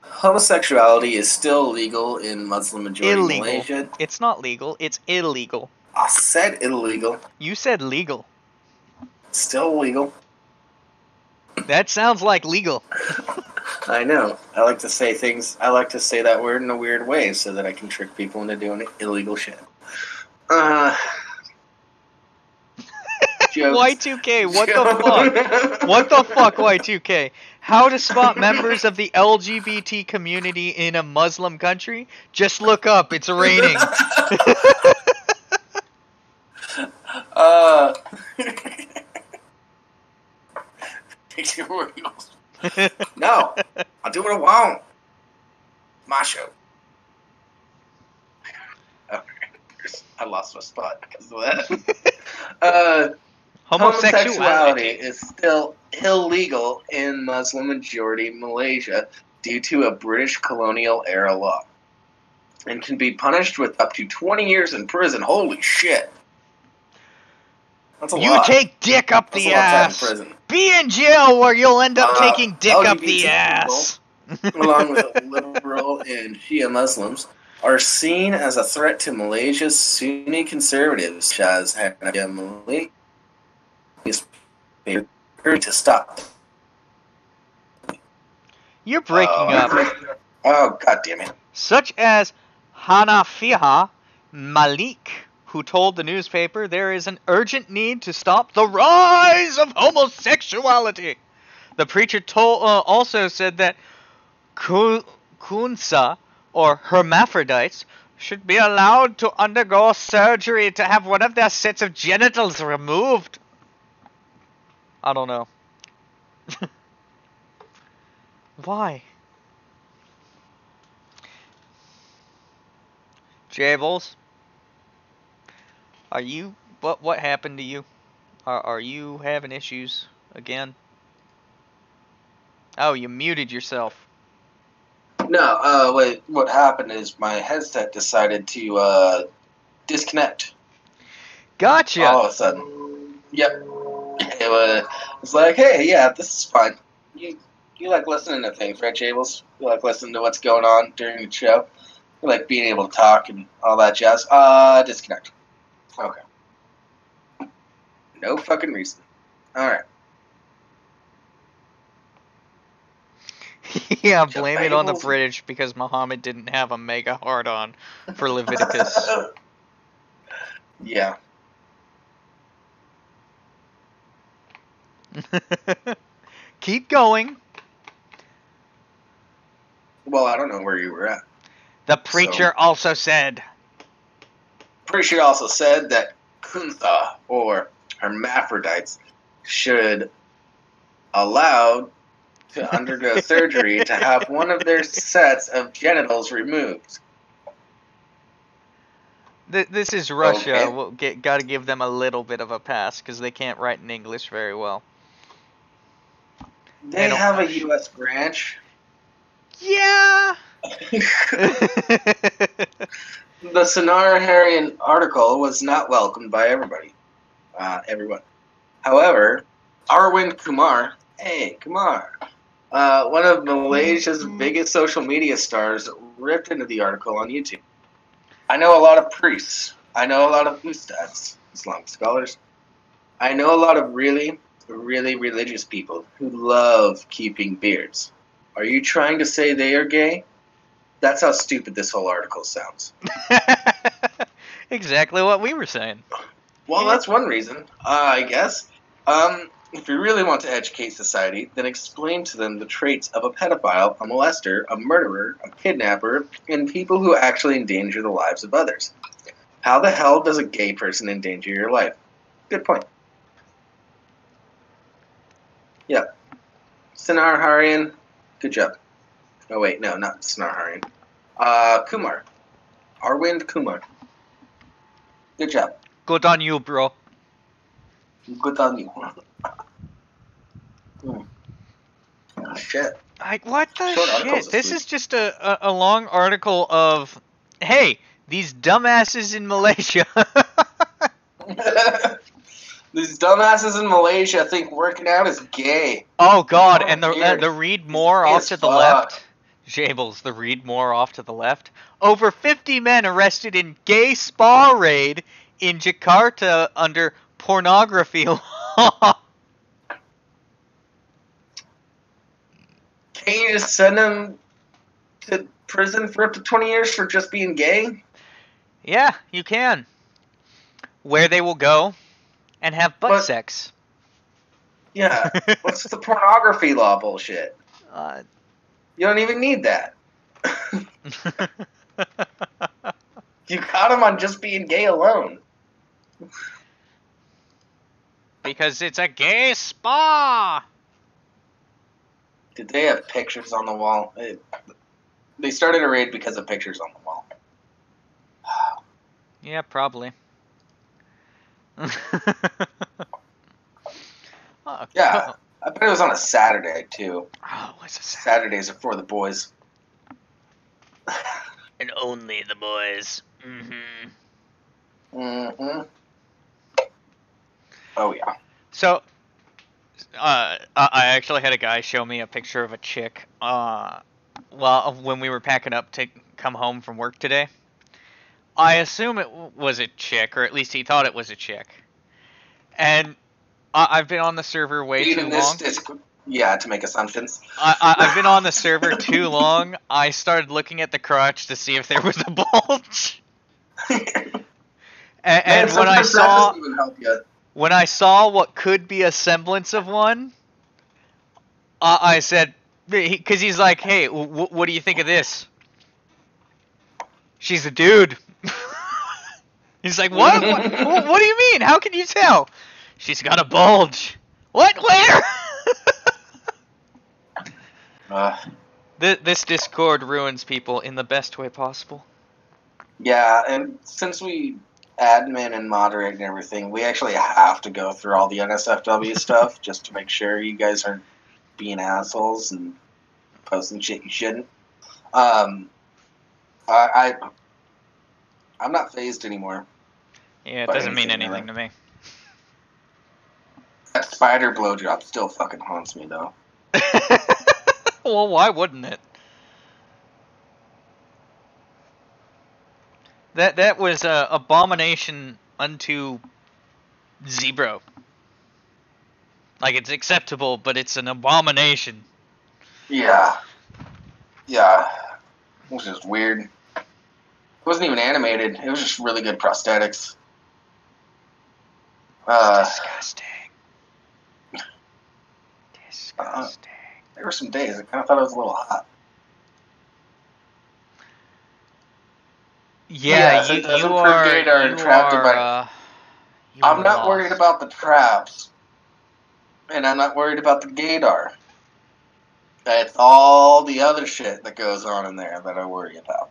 Homosexuality is still legal in Muslim-majority Illegal. Malaysia. It's not legal, it's illegal. I said illegal. You said legal. It's still illegal. That sounds like legal. I know. I like to say things. I like to say that word in a weird way so that I can trick people into doing illegal shit. Jokes. Y2K, what the fuck? What the fuck, Y2K? How to spot members of the LGBT community in a Muslim country? Just look up, it's raining. No, I'll do what I want. My show. Okay. I lost my spot because of that. Homosexuality is still illegal in Muslim-majority Malaysia due to a British colonial-era law, and can be punished with up to 20 years in prison. Holy shit. That's a lot. You take dick up That's the a lot of time in ass. prison. Be in jail where you'll end up taking dick up the LGBT ass. along with liberal and Shia Muslims, are seen as a threat to Malaysia's Sunni conservatives, such as Hanafiya Malik, to stop. You're breaking up. Oh, god damn it. Such as Hanafiha Malik, who told the newspaper there is an urgent need to stop the rise of homosexuality. The preacher also said that Kunsa, or hermaphrodites, should be allowed to undergo surgery to have one of their sets of genitals removed. I don't know. Why? Jables? Are you... What happened to you? Are you having issues again? Oh, you muted yourself. No, wait, what happened is my headset decided to, disconnect. Gotcha! All of a sudden. Yep. It was like, hey, yeah, this is fine. You like listening to things, right, Jables? You like listening to what's going on during the show? You like being able to talk and all that jazz? Disconnect. Okay. No fucking reason. Alright. Yeah, Bunch of blame it on the fables. British because Muhammad didn't have a mega hard-on for Leviticus. Yeah. Keep going. Well, I don't know where you were at. The preacher also said. Pretty sure also said that kuntha, or hermaphrodites, should allowed to undergo surgery to have one of their sets of genitals removed. This is Russia. Okay. We'll gotta give them a little bit of a pass because they can't write in English very well. They have a U.S. branch. Yeah. The Sonarharian article was not welcomed by everybody. Everyone. However, Arvind Kumar, one of Malaysia's biggest social media stars, ripped into the article on YouTube. I know a lot of priests. I know a lot of ustads, Islamic scholars. I know a lot of really, really religious people who love keeping beards. Are you trying to say they are gay? That's how stupid this whole article sounds. Exactly what we were saying. Well, that's one reason, I guess. If you really want to educate society, then explain to them the traits of a pedophile, a molester, a murderer, a kidnapper, and people who actually endanger the lives of others. How the hell does a gay person endanger your life? Good point. Yep. Sonarharian, good job. Oh wait, no, not Sonarharian. Kumar. Arvind Kumar. Good job. Good on you, bro. Good on you. Oh, shit. Like, what the Short articles shit? this This week. is just a long article of, hey, these dumbasses in Malaysia. These dumbasses in Malaysia think working out is gay. Oh god, What a and beard. the read more He's gay off as to the fuck. left. Jables, the read more off to the left. Over 50 men arrested in gay spa raid in Jakarta under pornography law. Can't you just send them to prison for up to 20 years for just being gay? Yeah, you can. Where they will go and have butt But- sex. Yeah. What's the pornography law bullshit? You don't even need that. You caught him on just being gay alone. Because it's a gay spa. Did they have pictures on the wall? They started a raid because of pictures on the wall. Yeah, probably. Oh, Yeah. I bet it was on a Saturday, too. Oh, what's a Saturdays are for the boys. And only the boys. Mm-hmm. Mm-hmm. Oh, yeah. So, I actually had a guy show me a picture of a chick. When we were packing up to come home from work today. I assume it was a chick, or at least he thought it was a chick. And I've been on the server way too long. Yeah, to make assumptions. I've been on the server too long. I started looking at the crotch to see if there was a bulge. and when I saw what could be a semblance of one, I said, because he's like, hey, what do you think of this? She's a dude. He's like, what? What do you mean? How can you tell? She's got a bulge. What? Where? This Discord ruins people in the best way possible. Yeah, and since we admin and moderate and everything, we actually have to go through all the NSFW stuff just to make sure you guys aren't being assholes and posting shit you shouldn't. I'm not phased anymore. Yeah, it doesn't mean anything to me. That spider blowjob still fucking haunts me, though. Well, why wouldn't it? That was a abomination unto zebra. Like, it's acceptable, but it's an abomination. Yeah. Yeah, it was just weird. It wasn't even animated. It was just really good prosthetics. Disgusting. Disgusting. There were some days I kind of thought it was a little hot. Yeah, so it you doesn't are. forget our You trapped are. by. You I'm are not lost. worried about the traps, and I'm not worried about the gaydar. It's all the other shit that goes on in there that I worry about.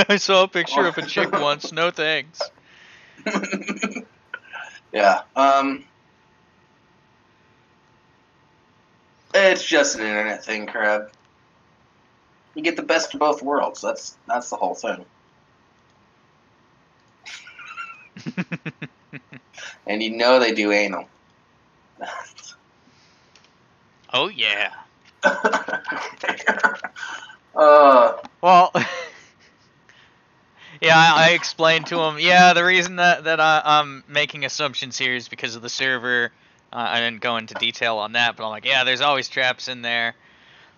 I saw a picture of a chick once. No thanks. Yeah. It's just an internet thing, Crab. You get the best of both worlds. That's the whole thing. And you know they do anal. Oh yeah. Uh, Well, yeah, I explained to him. Yeah, the reason that I'm making assumptions here is because of the server. I didn't go into detail on that, but I'm like, yeah, there's always traps in there.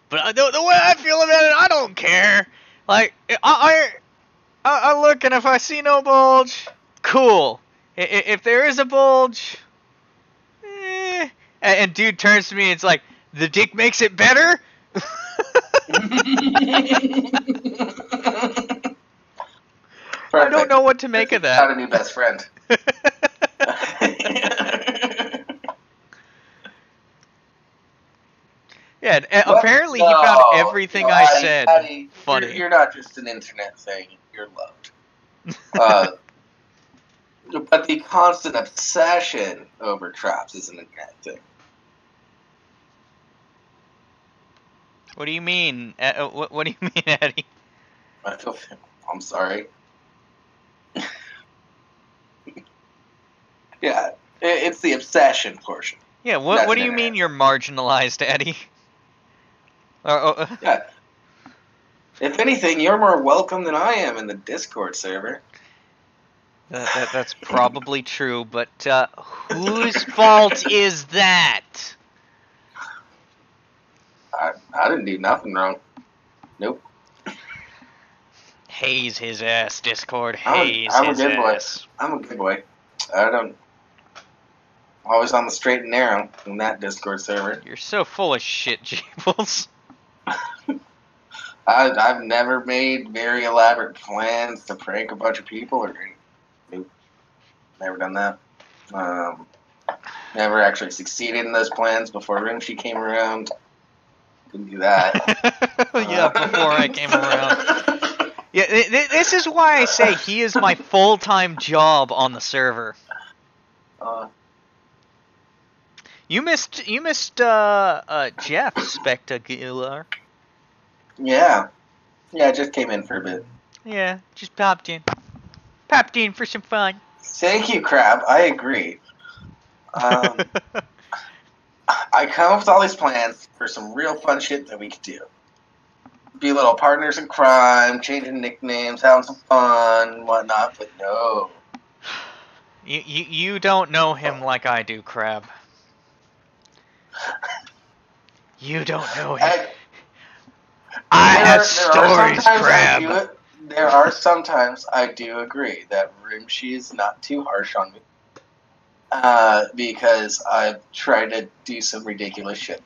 But the way I feel about it, I don't care. Like, I look, and if I see no bulge, cool. If there is a bulge, eh. And dude turns to me, and it's like, the dick makes it better? I don't know what to make of that. Got a new best friend. Yeah, apparently he found everything I said Addy, funny. You're not just an internet thing. You're loved. But the constant obsession over traps is an internet thing. What do you mean? What do you mean, Eddie? I'm sorry. Yeah, it's the obsession portion. Yeah, what do you mean you're marginalized, Eddie? Yeah. If anything, you're more welcome than I am in the Discord server. That's probably true, but whose fault is that? I didn't do nothing wrong. Nope. Haze his ass, Discord. Haze I'm his a good ass. boy. I'm a good boy. I don't. Always on the straight and narrow in that Discord server. You're so full of shit, Jables. I've never made very elaborate plans to prank a bunch of people or anything. Nope. Never done that. Never actually succeeded in those plans before Rimshee came around. Didn't do that. Yeah, before I came around. Yeah, this is why I say he is my full-time job on the server. You missed Jeff Spectacular. Yeah, I just came in for a bit. Yeah, just popped in. Popped in for some fun. Thank you, Crab. I agree. I come up with all these plans for some real fun shit that we could do. Be little partners in crime, changing nicknames, having some fun, and whatnot, but no. You don't know him like I do, Crab. You don't know him. I have stories, Crab. There are sometimes I do agree that Rimshee is not too harsh on me. Because I've tried to do some ridiculous shit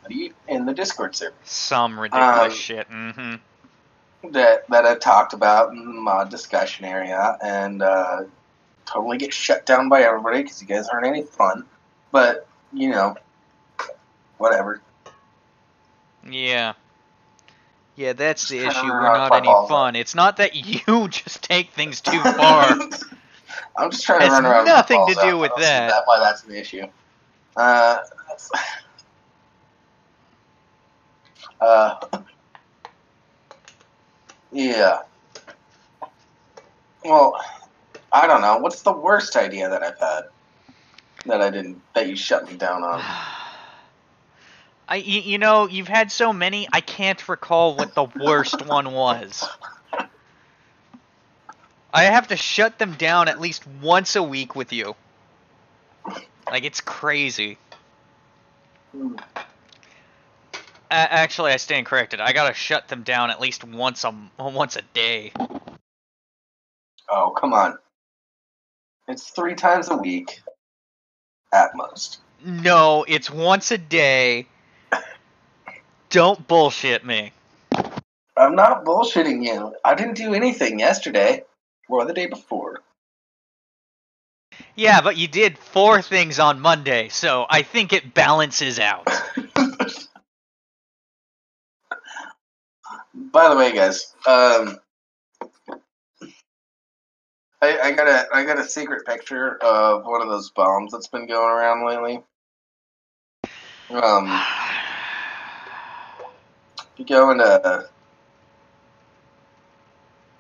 in the Discord server. Some ridiculous shit, mm-hmm. That I talked about in the mod discussion area, and totally get shut down by everybody because you guys aren't any fun. But, you know, whatever. Yeah. Yeah, that's the issue. We're not any fun. It's not that you just take things too far. I'm just trying to run around. Has nothing to do with that. That's why that's an issue. Yeah. Well, I don't know. What's the worst idea that I've had that you shut me down on? You know, you've had so many, I can't recall what the worst one was. I have to shut them down at least once a week with you. Like, it's crazy. Actually, I stand corrected. I gotta shut them down at least once a day. Oh, come on. It's 3 times a week, at most. No, it's once a day. Don't bullshit me. I'm not bullshitting you. I didn't do anything yesterday or the day before. Yeah, but you did 4 things on Monday, so I think it balances out. By the way, guys, I got a secret picture of one of those bombs that's been going around lately. If you go into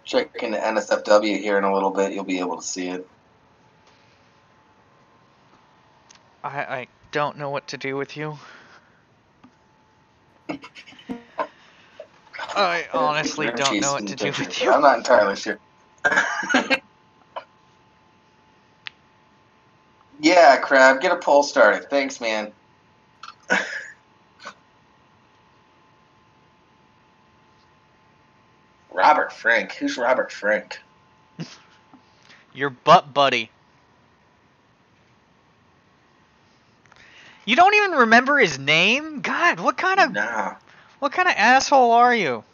check into NSFW here in a little bit, you'll be able to see it. I don't know what to do with you. I honestly don't know what to do with you. I'm not entirely sure. Yeah, Crab, get a poll started. Thanks, man. Robert Frank. Who's Robert Frank? Your butt buddy. You don't even remember his name? God, what kind of asshole are you?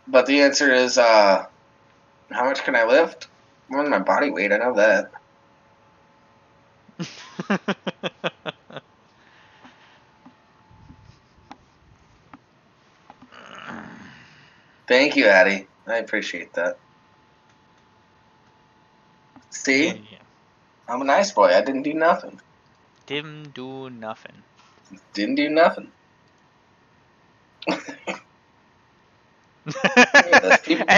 But the answer is, how much can I lift? More than my body weight, I know that. Thank you, Addie. I appreciate that. See? Yeah. I'm a nice boy. I didn't do nothing. Didn't do nothing. Didn't do nothing.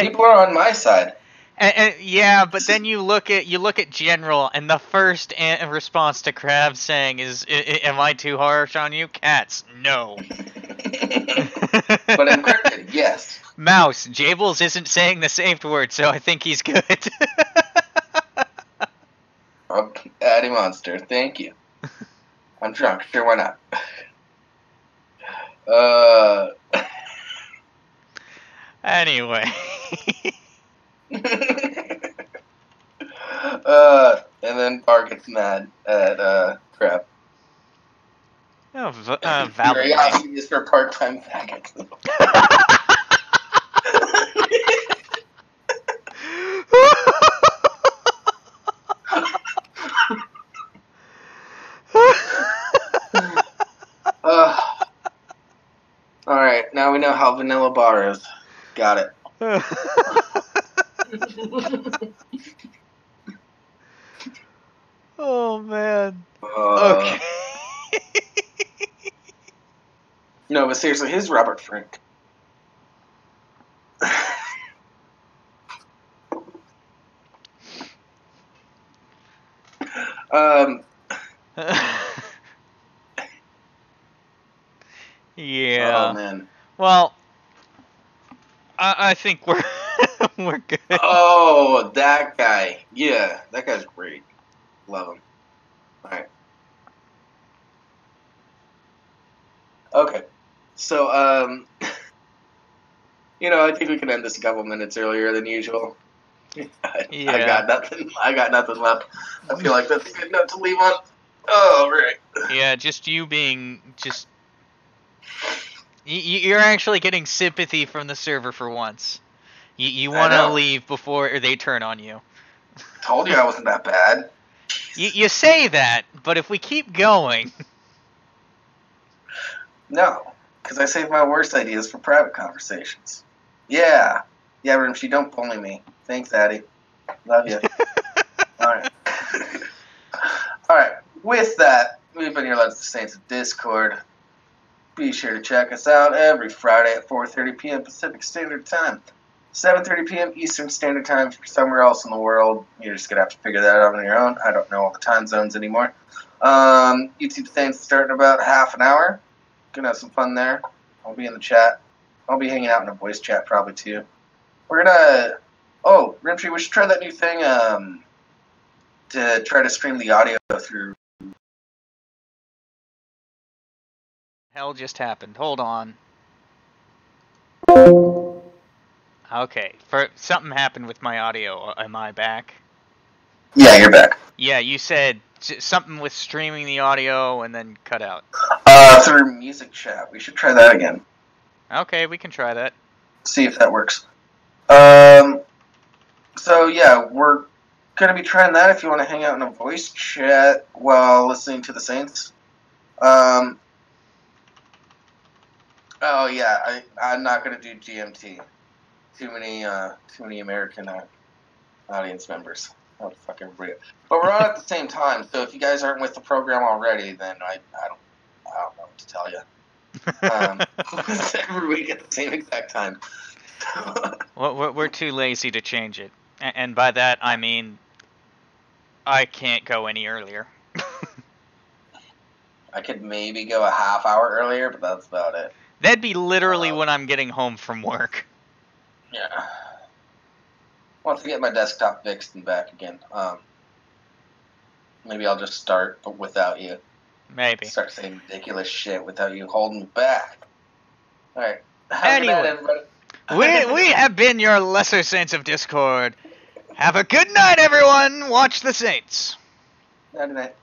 People are on my side. And yeah, but then you look at General, and the first response to Crab saying is, "Am I too harsh on you, cats?" No. But encrypted, yes. Mouse, Jables isn't saying the safe word, so I think he's good. Addie Monster, thank you. I'm drunk. Sure, why not? Anyway. And then Bar gets mad at Crab. Oh, Curiosity is for part-time faggots. Alright, now we know how vanilla bar is. Got it. Oh, man. Okay. No, but seriously, who's Robert Frank? Yeah. Oh, man. Well, I think we're we're good. Oh, that guy. Yeah, that guy's great. Love him. Alright. Okay. So, I think we can end this a couple minutes earlier than usual. Yeah. I got nothing left. I feel like that's a good note to leave on. Oh, right. Yeah, just you being just... You're actually getting sympathy from the server for once. You want to leave before they turn on you. Told you I wasn't that bad. You say that, but if we keep going... No, because I save my worst ideas for private conversations. Yeah. Yeah, Rimshee, don't bully me. Thanks, Addie. Love you. Alright. Alright, with that, we've been your Let's the Saints of Discord. Be sure to check us out every Friday at 4:30 p.m. Pacific Standard Time. 7:30 p.m. Eastern Standard Time for somewhere else in the world. You're just going to have to figure that out on your own. I don't know all the time zones anymore. YouTube Saints start in about half an hour. Gonna have some fun there. I'll be in the chat. I'll be hanging out in a voice chat probably too. We're gonna... Oh, Rimshee, we should try that new thing to try to stream the audio through hell just happened? Hold on. Okay, something happened with my audio. Am I back? Yeah, you're back. Yeah, you said something with streaming the audio and then cut out. Through music chat. We should try that again. Okay, we can try that. See if that works. So yeah, we're gonna be trying that if you want to hang out in a voice chat while listening to the Saints. Oh yeah, I'm not gonna do GMT. Too many American audience members. Oh, fucking brilliant. But we're on at the same time, so if you guys aren't with the program already, then I don't know what to tell you. Every week at the same exact time. Well, we're too lazy to change it, and by that I mean I can't go any earlier. I could maybe go a half hour earlier, but that's about it. That'd be literally when I'm getting home from work. Yeah. Once I get my desktop fixed and back again, maybe I'll just start, but without you. Maybe. Start saying ridiculous shit without you holding back. All right. Anyway, good night, everybody. we have been your lesser saints of Discord. Have a good night, everyone. Watch the Saints. Night, night.